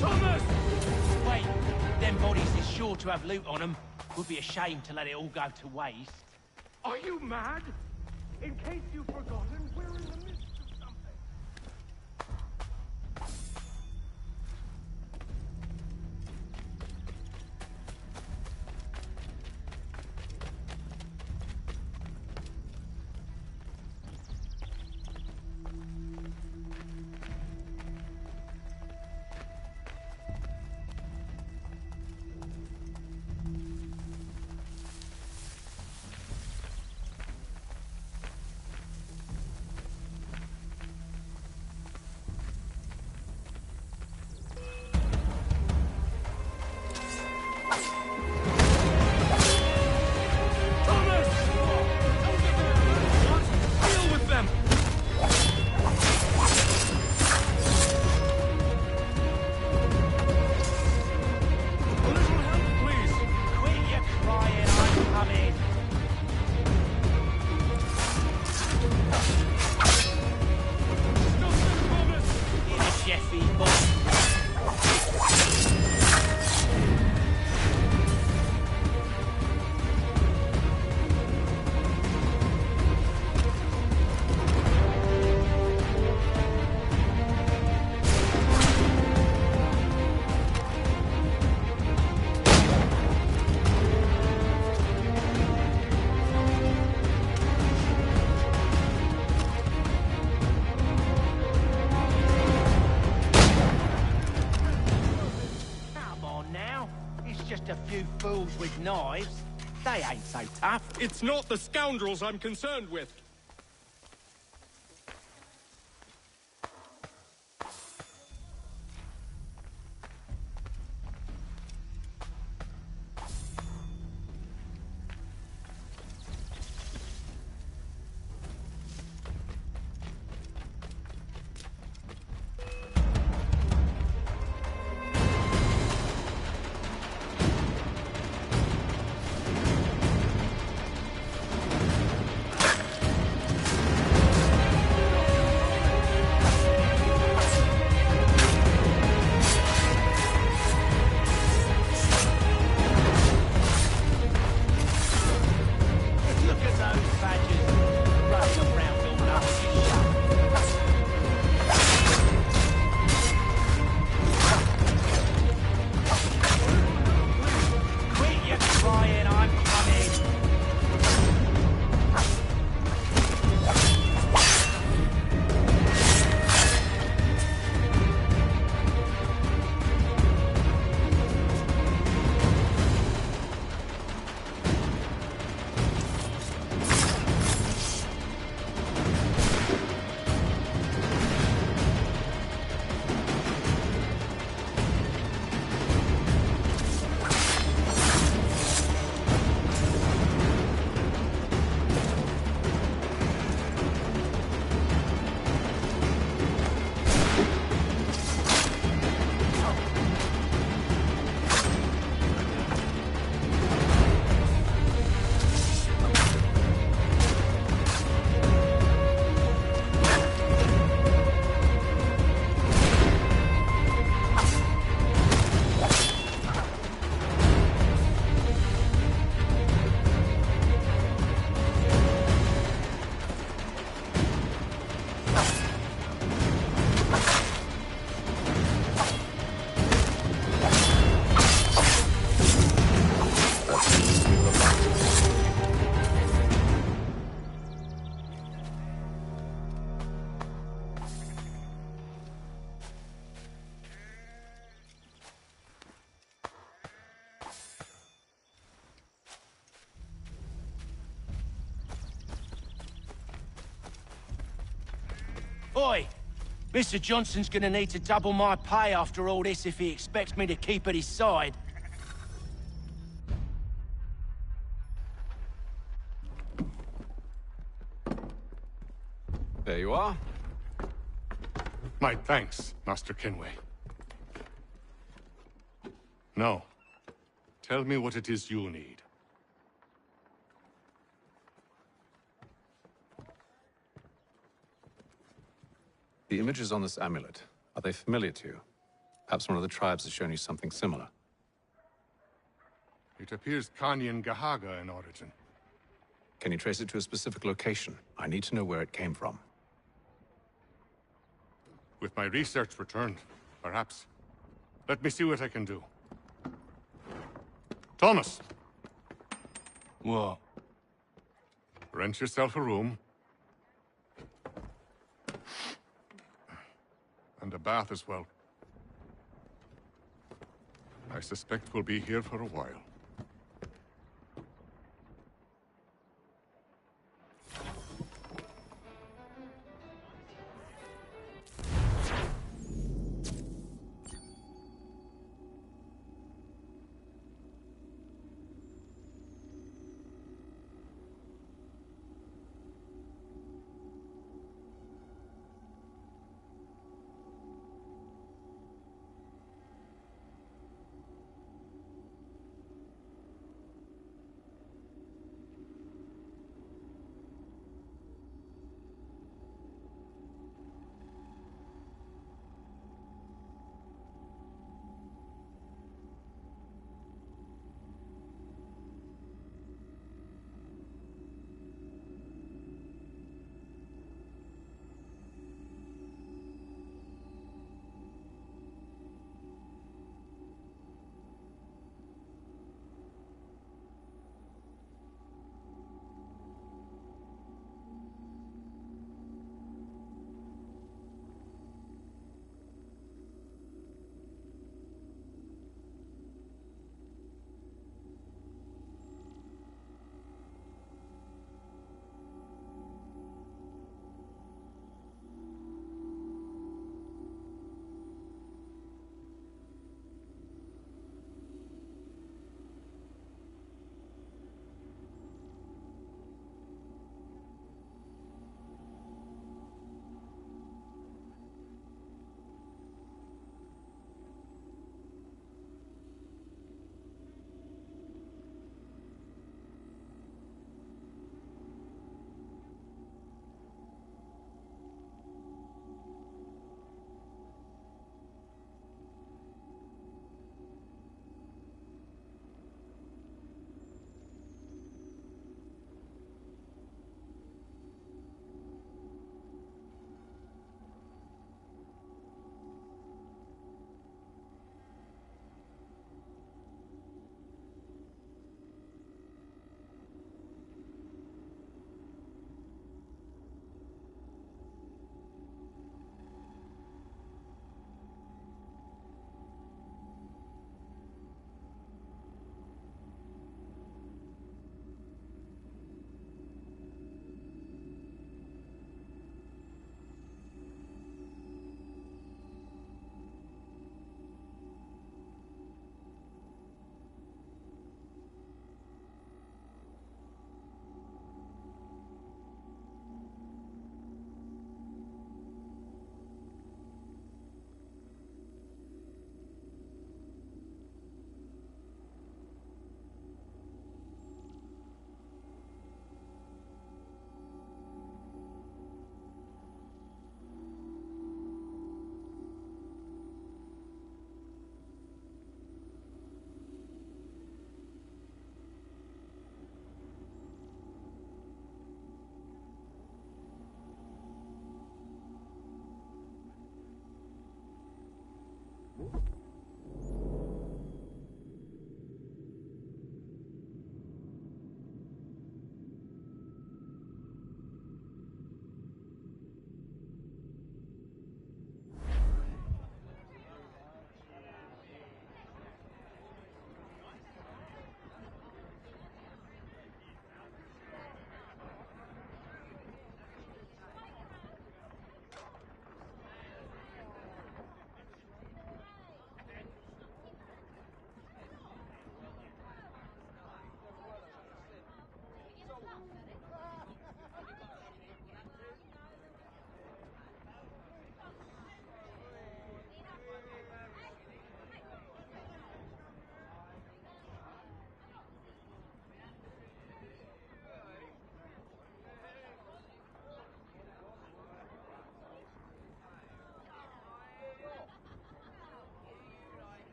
Thomas! Wait, them bodies is sure to have loot on them. Would be a shame to let it all go to waste. Are you mad? In case you've forgotten, we're in the midst of something. Fools with knives. They ain't so tough. It's not the scoundrels I'm concerned with. Oi! Mr. Johnson's gonna need to double my pay after all this if he expects me to keep at his side. There you are. My thanks, Master Kenway. Now, tell me what it is you need. The images on this amulet, are they familiar to you? Perhaps one of the tribes has shown you something similar. It appears Kanyan Gahaga in origin. Can you trace it to a specific location? I need to know where it came from. With my research returned, perhaps. Let me see what I can do. Thomas! What? Rent yourself a room. And a bath as well. I suspect we'll be here for a while.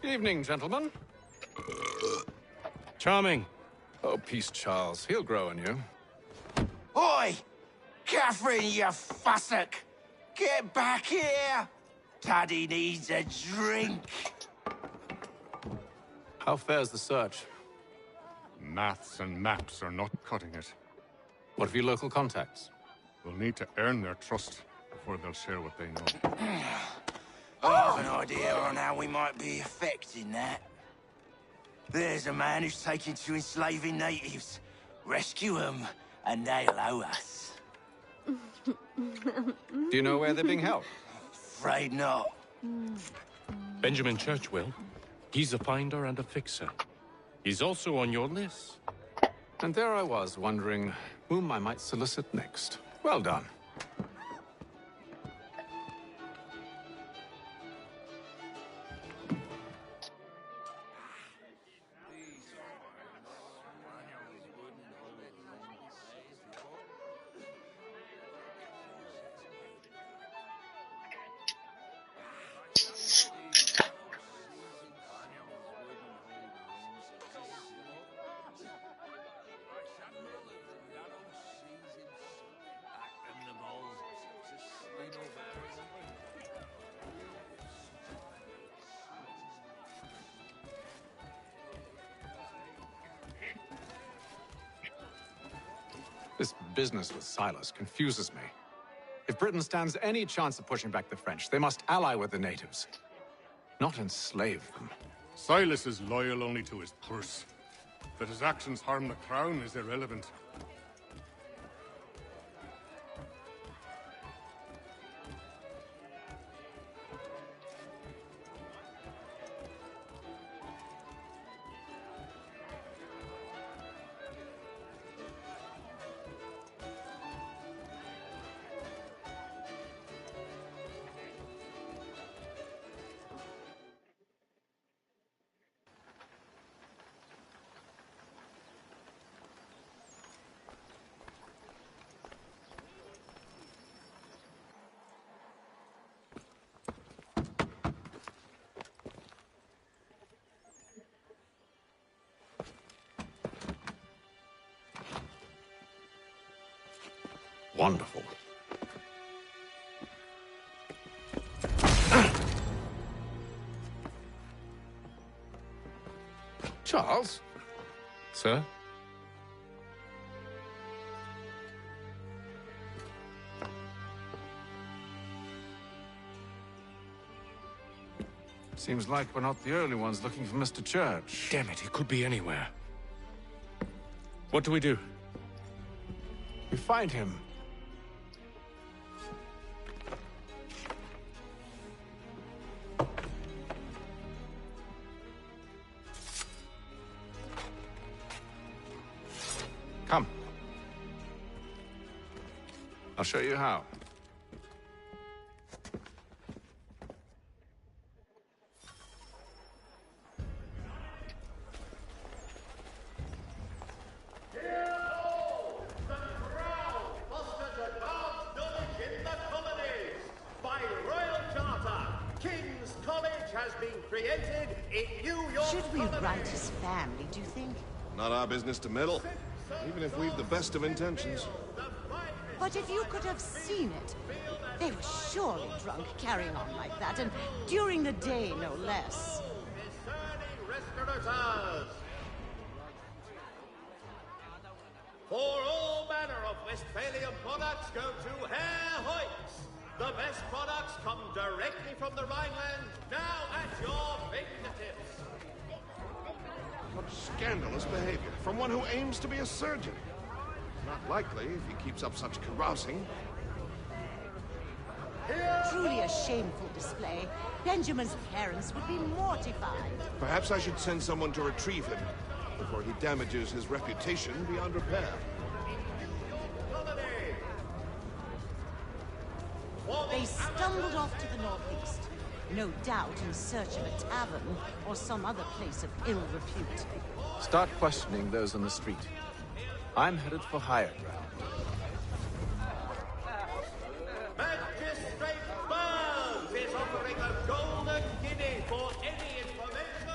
Evening, gentlemen. Charming. Oh, peace, Charles. He'll grow on you. Oi! Catherine, you fussock! Get back here! Taddy needs a drink. How fares the search? Maths and maps are not cutting it. What of your local contacts? We'll need to earn their trust before they'll share what they know. I have an idea on how we might be affecting that. There's a man who's taken to enslaving natives. Rescue them, and they'll owe us. Do you know where they're being held? Afraid not. Benjamin Churchwill. He's a finder and a fixer. He's also on your list. And there I was, wondering whom I might solicit next. Well done. This business with Silas confuses me. If Britain stands any chance of pushing back the French, they must ally with the natives, not enslave them. Silas is loyal only to his purse. That his actions harm the crown is irrelevant. Wonderful. Charles? Sir? Seems like we're not the only ones looking for Mr. Church. Damn it, he could be anywhere. What do we do? We find him. Come. I'll show you how. Should we write his family, do you think? Not our business to meddle, even if we've the best of intentions. But if you could have seen it, they were surely drunk carrying on like that, and during the day, no less. For all manner of Westphalian products, go to Herr Hoyt's. The best products come directly from the Rhineland, now at your fingertips. What scandalous behavior from one who aims to be a surgeon. Not likely if he keeps up such carousing. Truly a shameful display. Benjamin's parents would be mortified. Perhaps I should send someone to retrieve him before he damages his reputation beyond repair. They stumbled off to the northeast, no doubt in search of a tavern or some other place of ill repute. Start questioning those on the street. I'm headed for higher ground. Magistrate Burns is offering a golden guinea for any information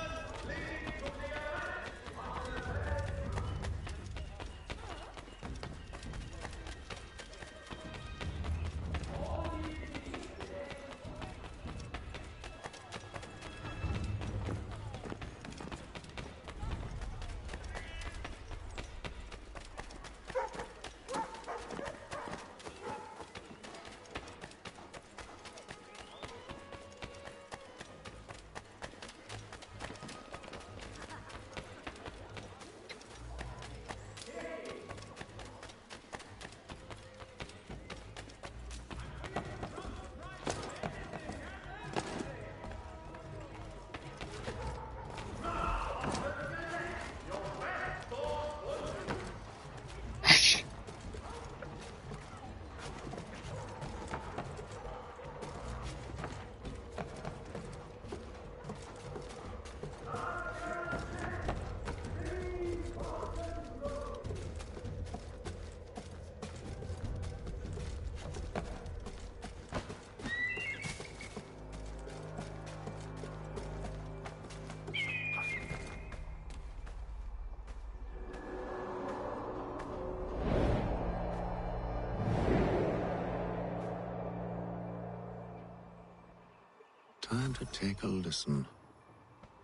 Time to take a listen.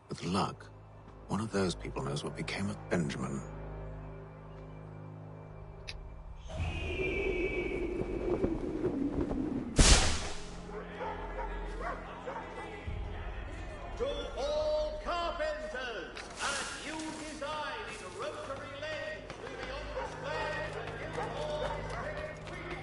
With luck, one of those people knows what became of Benjamin. To all carpenters and new design in rotary lanes will be on display at the Guildhall next week.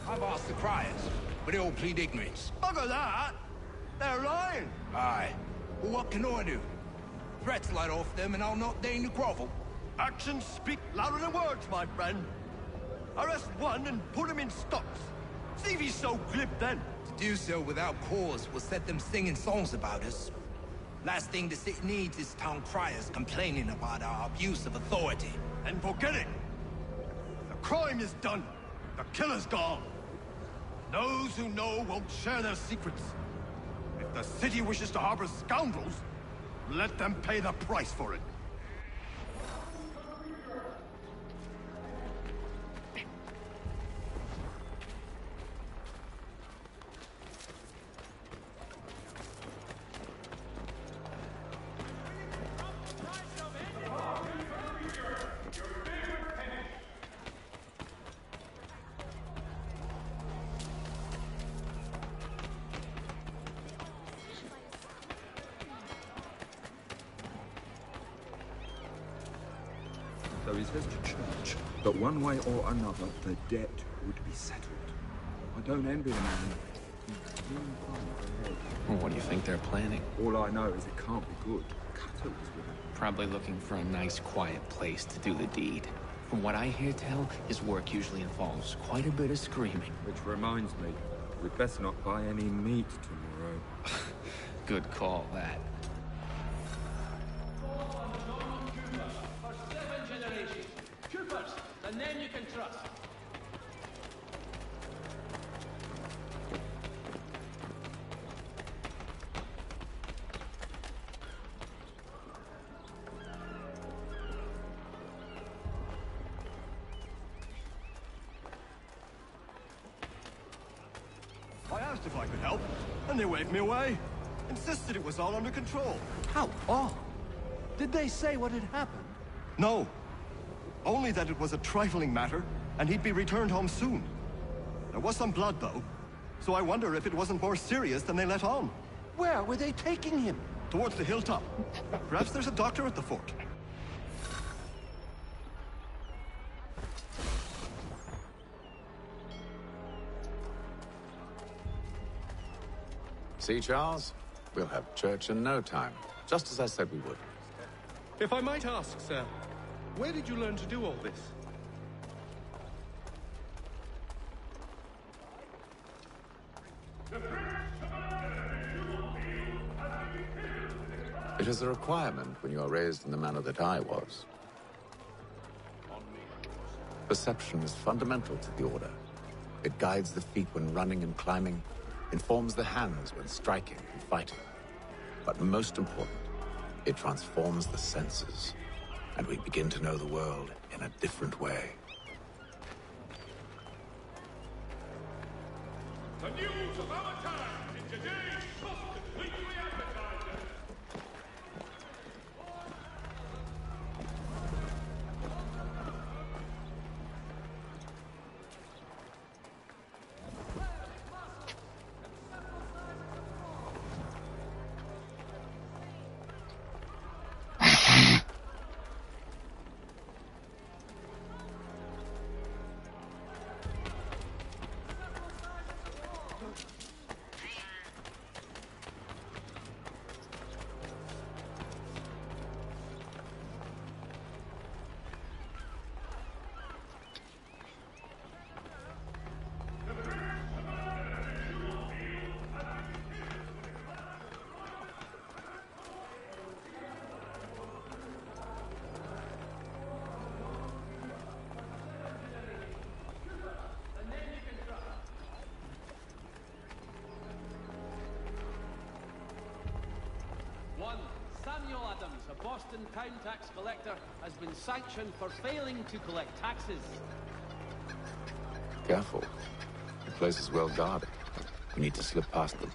I've asked the criers, but they all plead ignorance. Bugger that! They're lying! Aye. Well, what can I do? Threats light off them and I'll not deign to grovel. Actions speak louder than words, my friend. Arrest one and put him in stocks. See if he's so glib then. To do so without cause will set them singing songs about us. Last thing the city needs is town criers complaining about our abuse of authority. And forget it! The crime is done. The killer's gone. Those who know won't share their secrets. If the city wishes to harbor scoundrels, let them pay the price for it. So he says to church that one way or another the debt would be settled. I don't envy the man. Well, what do you think they're planning? All I know is it can't be good. Cato is with him. Probably looking for a nice, quiet place to do the deed. From what I hear tell, his work usually involves quite a bit of screaming. Which reminds me, we'd best not buy any meat tomorrow. Good call, that. For 7 generations. Troopers, the name you can trust. I asked if I could help, and they waved me away. Insisted it was all under control. How odd. Did they say what had happened? No. Only that it was a trifling matter, and he'd be returned home soon. There was some blood, though, so I wonder if it wasn't more serious than they let on. Where were they taking him? Towards the hilltop. Perhaps there's a doctor at the fort. See, Charles? We'll have church in no time, just as I said we would. If I might ask, sir, where did you learn to do all this? It is a requirement when you are raised in the manner that I was. Perception is fundamental to the Order. It guides the feet when running and climbing, informs the hands when striking and fighting. But most important, it transforms the senses, and we begin to know the world in a different way. The news of our times in today's most completely advertised. Daniel Adams, a Boston town tax collector, has been sanctioned for failing to collect taxes. Careful. The place is well guarded. We need to slip past them.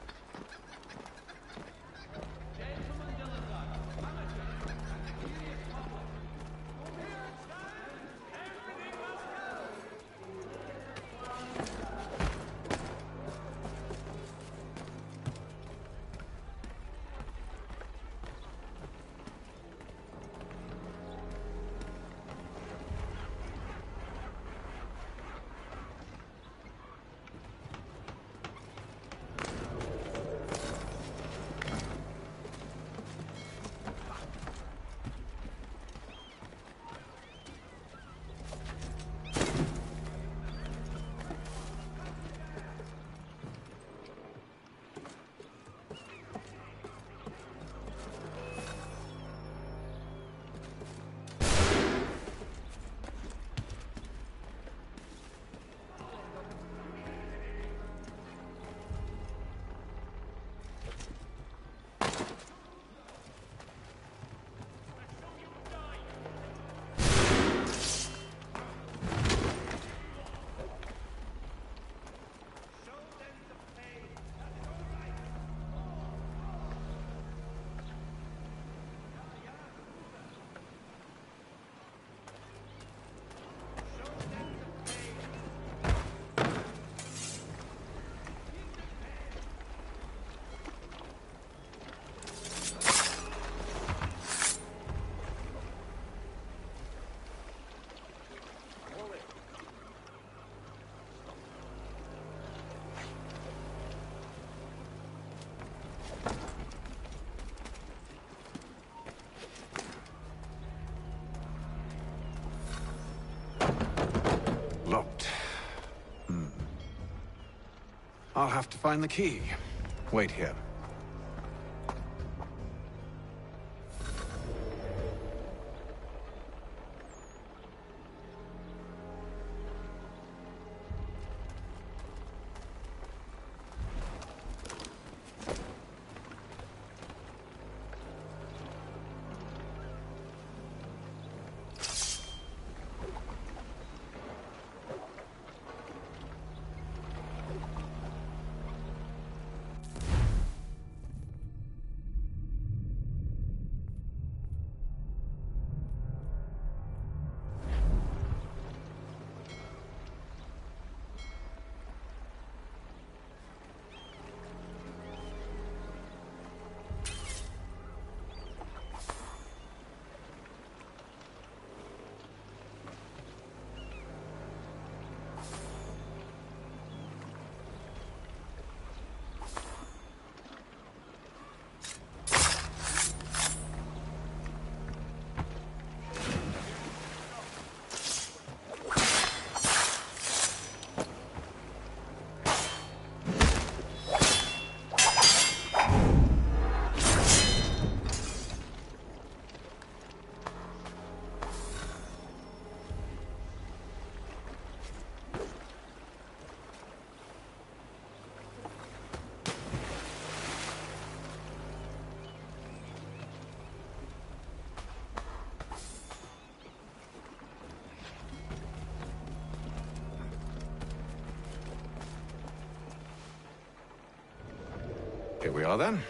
Locked. I'll have to find the key. Wait here. Here we are then.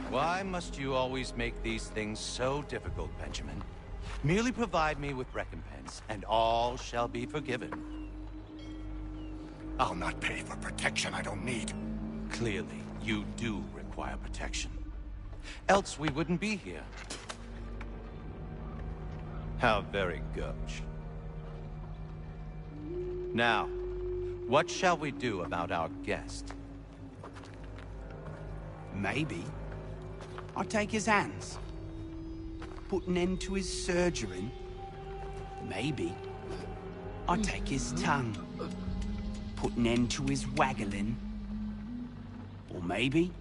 Why must you always make these things so difficult, Benjamin? Merely provide me with recompense, and all shall be forgiven. I'll not pay for protection I don't need. Clearly, you do require protection. Else we wouldn't be here. How very gauche. Now, what shall we do about our guest? Maybe I'll take his hands. Put an end to his surgering. Maybe I'll take his tongue. Put an end to his waggling. Or maybe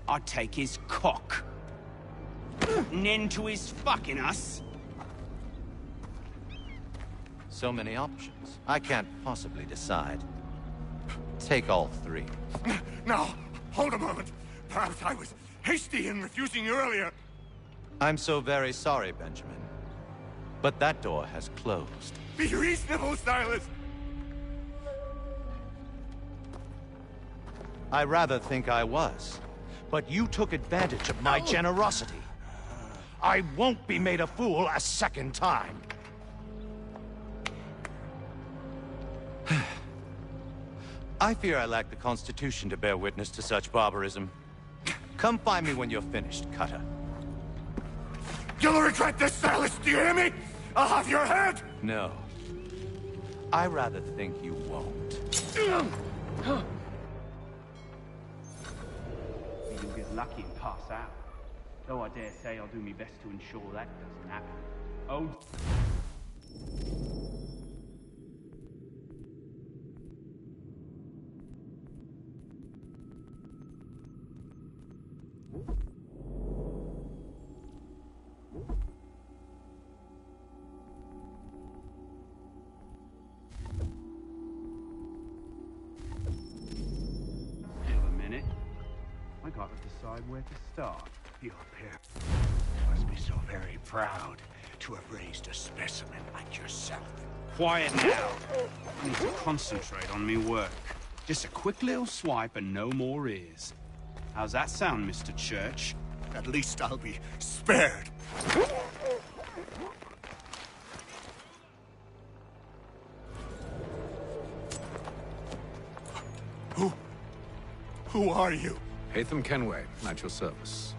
I'll take his cock. Put an end to his fucking us. so many options. I can't possibly decide. Take all three. Now, hold a moment. Perhaps I was hasty in refusing you earlier. I'm so very sorry, Benjamin. But that door has closed. Be reasonable, Silas! I rather think I was. But you took advantage of my generosity. I won't be made a fool a second time. I fear I lack the constitution to bear witness to such barbarism. Come find me when you're finished, Cutter. You'll regret this, Silas, do you hear me? I'll have your head! No. I rather think you won't. You'll get lucky and pass out. Though I dare say I'll do my best to ensure that doesn't happen. Oh... where to start. You appear must be so very proud to have raised a specimen like yourself. Quiet now. I need to concentrate on me work. Just a quick little swipe and no more is. How's that sound, Mr. Church? At least I'll be spared. Who are you? Hatham Kenway, at your service.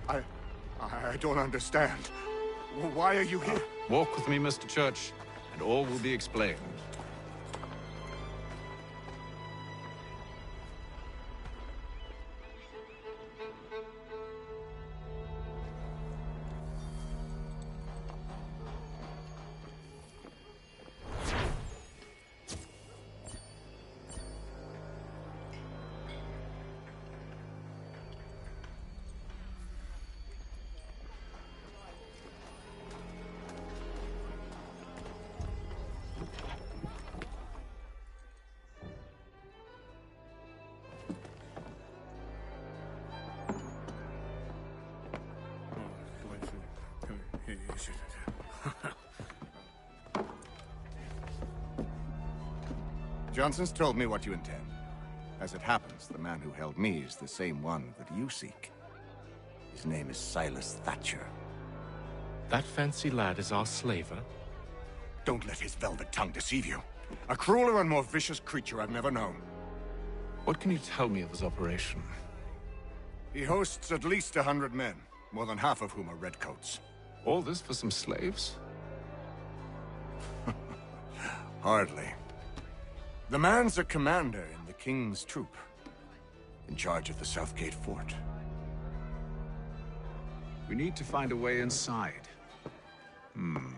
I don't understand. Why are you here? Walk with me, Mr. Church, and all will be explained. Johnson's told me what you intend. As it happens, the man who held me is the same one that you seek. His name is Silas Thatcher. That fancy lad is our slaver? Don't let his velvet tongue deceive you. A crueler and more vicious creature I've never known. What can you tell me of his operation? He hosts at least 100 men, more than half of whom are redcoats. All this for some slaves? Hardly. The man's a commander in the King's troop, in charge of the Southgate Fort. We need to find a way inside.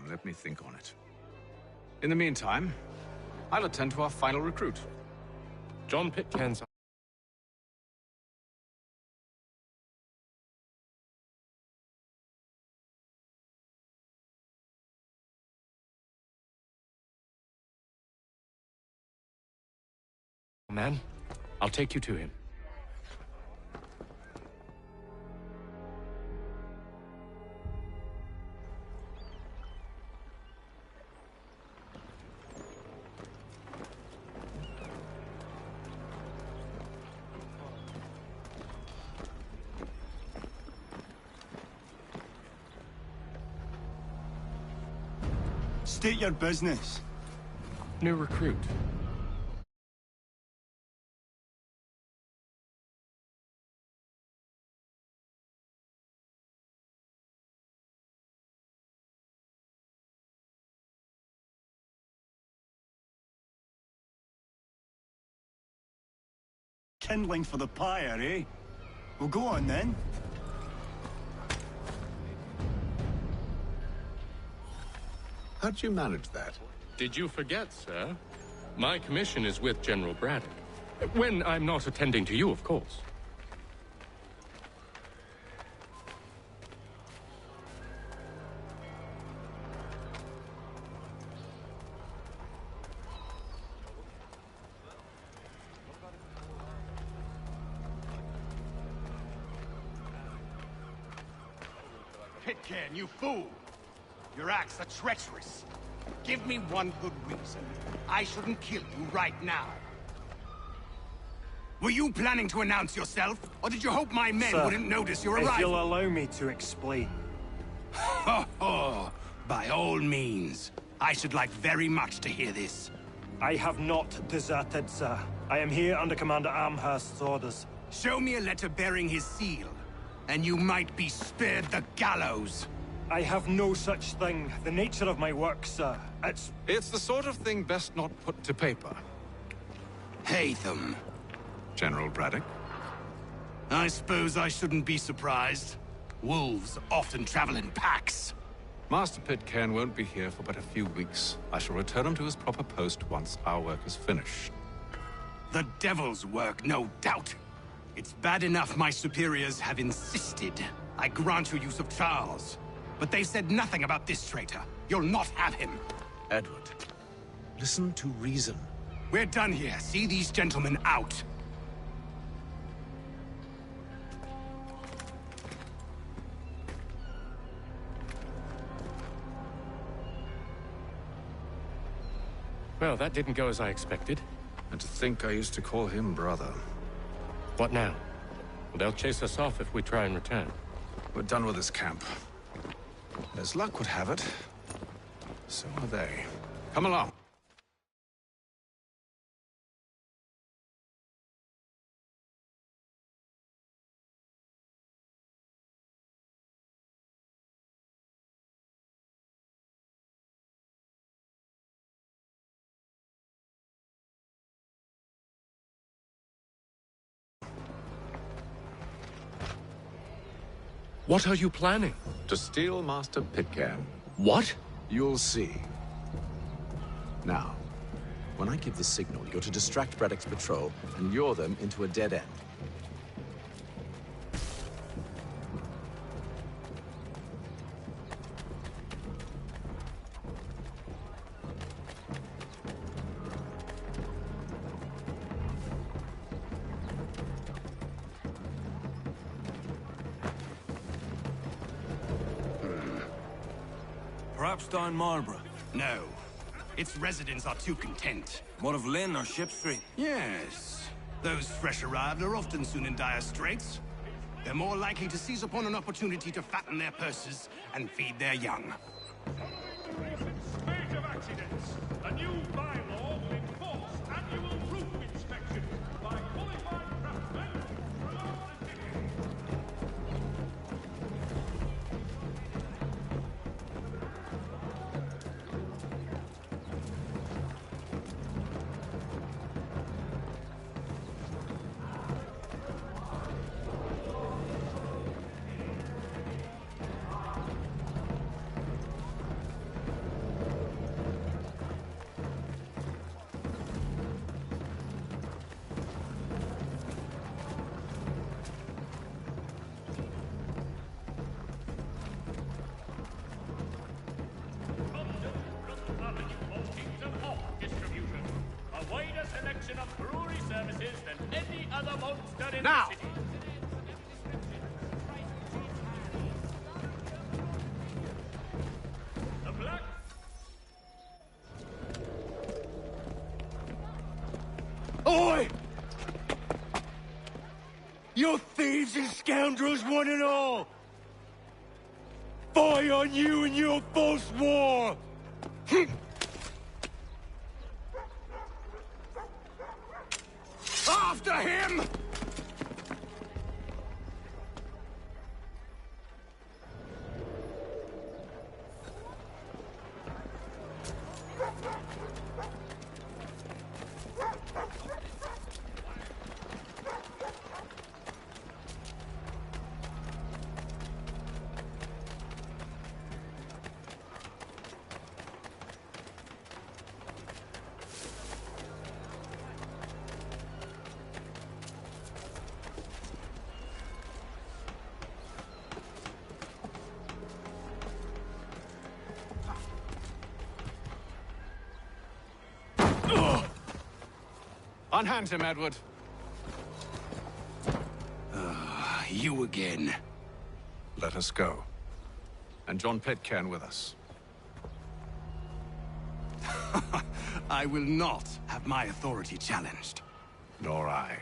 Let me think on it. In the meantime, I'll attend to our final recruit. John Pitcairn's... Man, I'll take you to him. State your business. New recruit. Kindling for the pyre, eh? Well, go on then. How'd you manage that? Did you forget, sir? My commission is with General Braddock. When I'm not attending to you, of course. Pitcairn, you fool! Your acts are treacherous. Give me one good reason. I shouldn't kill you right now. Were you planning to announce yourself? Or did you hope my men Sir, wouldn't notice your if arrival? you'll allow me to explain. Oh, by all means. I should like very much to hear this. I have not deserted, sir. I am here under Commander Amherst's orders. Show me a letter bearing his seal, and you might be spared the gallows. I have no such thing. The nature of my work, sir, It's the sort of thing best not put to paper. Haytham. General Braddock? I suppose I shouldn't be surprised. Wolves often travel in packs. Master Pitcairn won't be here for but a few weeks. I shall return him to his proper post once our work is finished. The devil's work, no doubt. It's bad enough my superiors have insisted I grant you use of Charles. But they've said nothing about this traitor. You'll not have him. Edward, listen to reason. We're done here. See these gentlemen out. Well, that didn't go as I expected. And to think I used to call him brother. What now? They'll chase us off if we try and return. We're done with this camp. As luck would have it, so are they. Come along. What are you planning? To steal Master Pitcairn. What? You'll see. Now, when I give the signal, you're to distract Braddock's patrol and lure them into a dead end. Perhaps down Marlborough? No. Its residents are too content. What of Lynn or Ship Street? Yes. Those fresh arrived are often soon in dire straits. They're more likely to seize upon an opportunity to fatten their purses and feed their young. Spate of accidents. A new bylaw will enforce annual roof inspection by qualified craftsmen from all the city. Now! Oi! You thieves and scoundrels, one and all! Fie on you and your false war! After him! Unhand him, Edward. You again. Let us go. and John Pitcairn with us. I will not have my authority challenged. Nor I.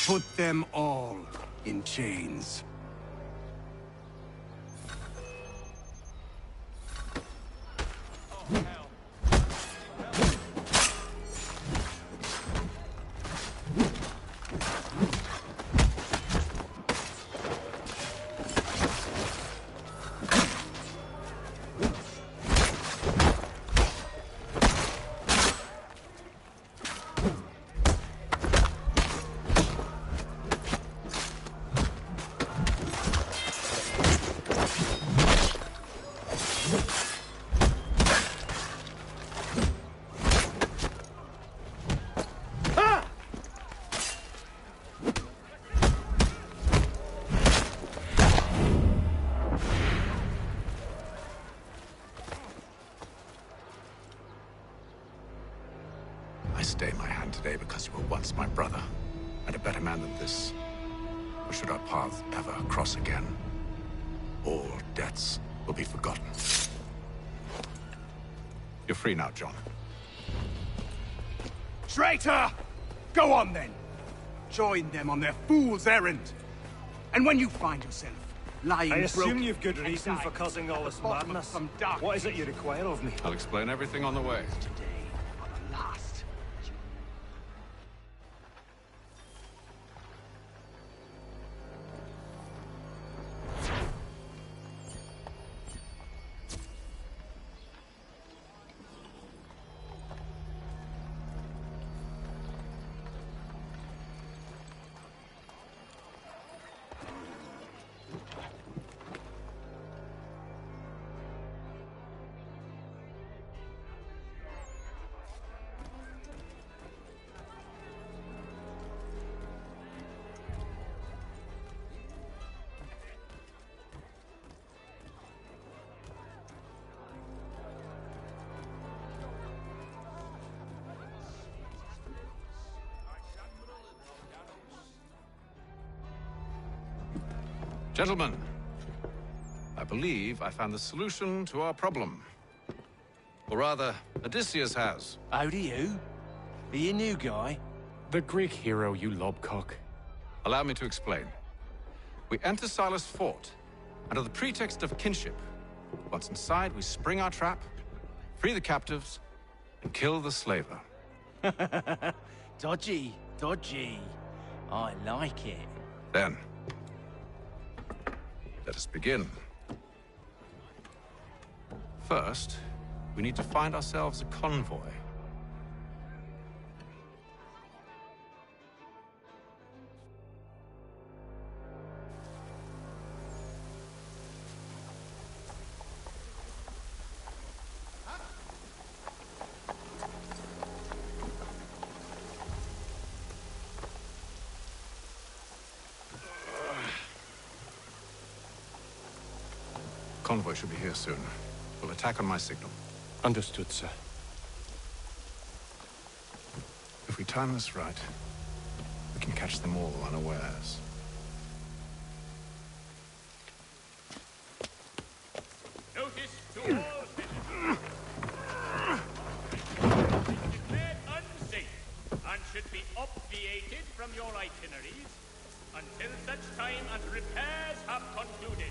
Put them all in chains. I stay my hand today because you were once my brother, and a better man than this. Or should our paths ever cross again, all debts will be forgotten. You're free now, John. Traitor! Go on then! Join them on their fool's errand! And when you find yourself lying I assume broken, you've good reason for causing all this madness. What is it you require of me? I'll explain everything on the way. last. Gentlemen, I believe I found the solution to our problem. Or rather, Odysseus has. How do you? Are you a new guy? The Greek hero, you lobcock. Allow me to explain. We enter Silas' fort, under the pretext of kinship. Once inside, we spring our trap, free the captives, and kill the slaver. Dodgy, dodgy. I like it. Then, let us begin. First, we need to find ourselves a convoy. Convoy should be here soon. We'll attack on my signal. Understood, sir. If we time this right, we can catch them all unawares. Notice to all citizens. Declared unsafe and should be obviated from your itineraries until such time as repairs have concluded.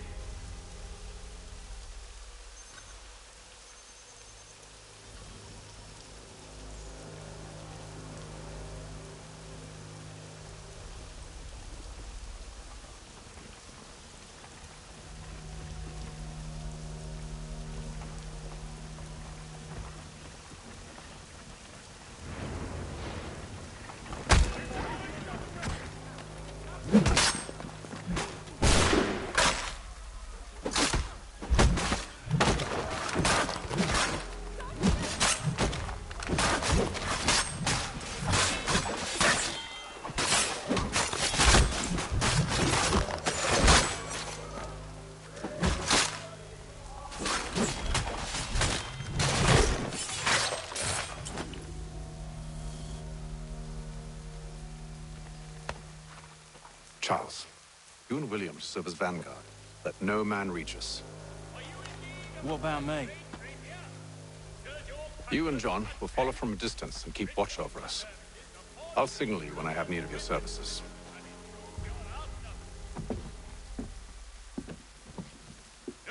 Charles, you and William serve as vanguard. Let no man reach us. What about me? You and John will follow from a distance and keep watch over us. I'll signal you when I have need of your services.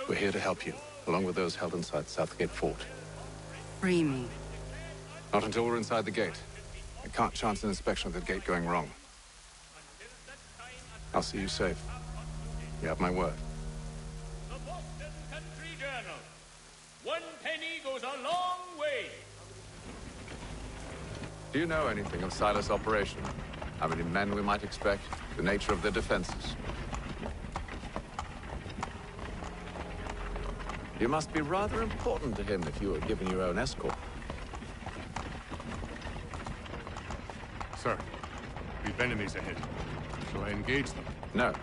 We're here to help you, along with those held inside Southgate Fort. Free me. Not until we're inside the gate. I can't chance an inspection of the gate going wrong. I'll see you safe. You have my word. The Boston Country Journal. 1 penny goes a long way. Do you know anything of Silas' operation? How many men we might expect? The nature of their defenses? You must be rather important to him if you were given your own escort. Sir, we've enemies ahead. Shall I engage them? No.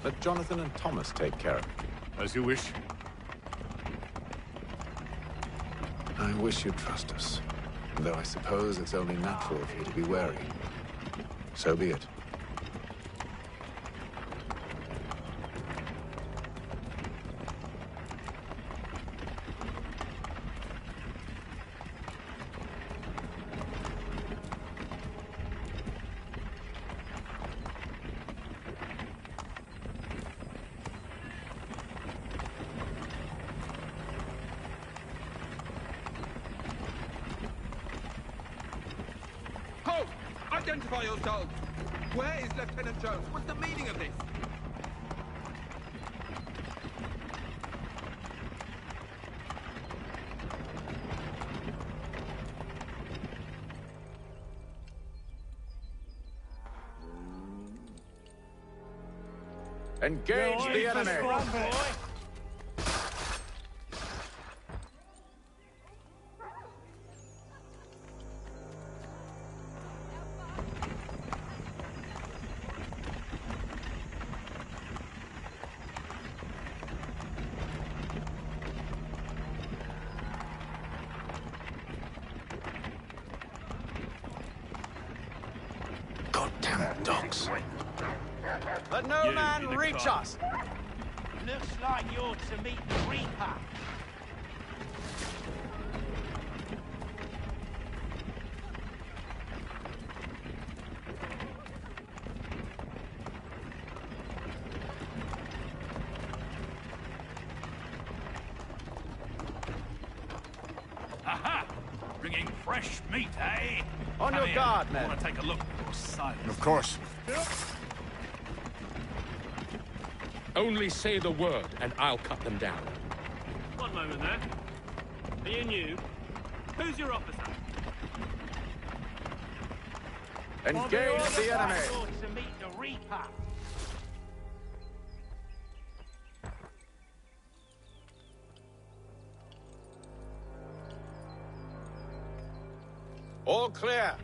Let Jonathan and Thomas take care of it. As you wish. I wish you'd trust us. Though I suppose it's only natural for you to be wary. So be it. Halt! Identify yourselves! Where is Lieutenant Jones? What's the meaning of this? Engage the enemy! Goddamn dogs. Let no man reach us! Looks like you're to meet the Reaper. Aha! Bringing fresh meat, eh? On your guard, men. I want to take a look at your silence. Of course. Only say the word, and I'll cut them down. One moment there. Are you new? Who's your officer? Engage the enemy! You're to meet the Reaper. All clear.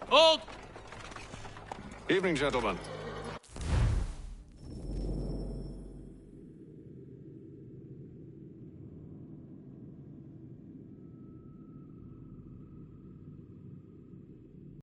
Hold! Evening, gentlemen.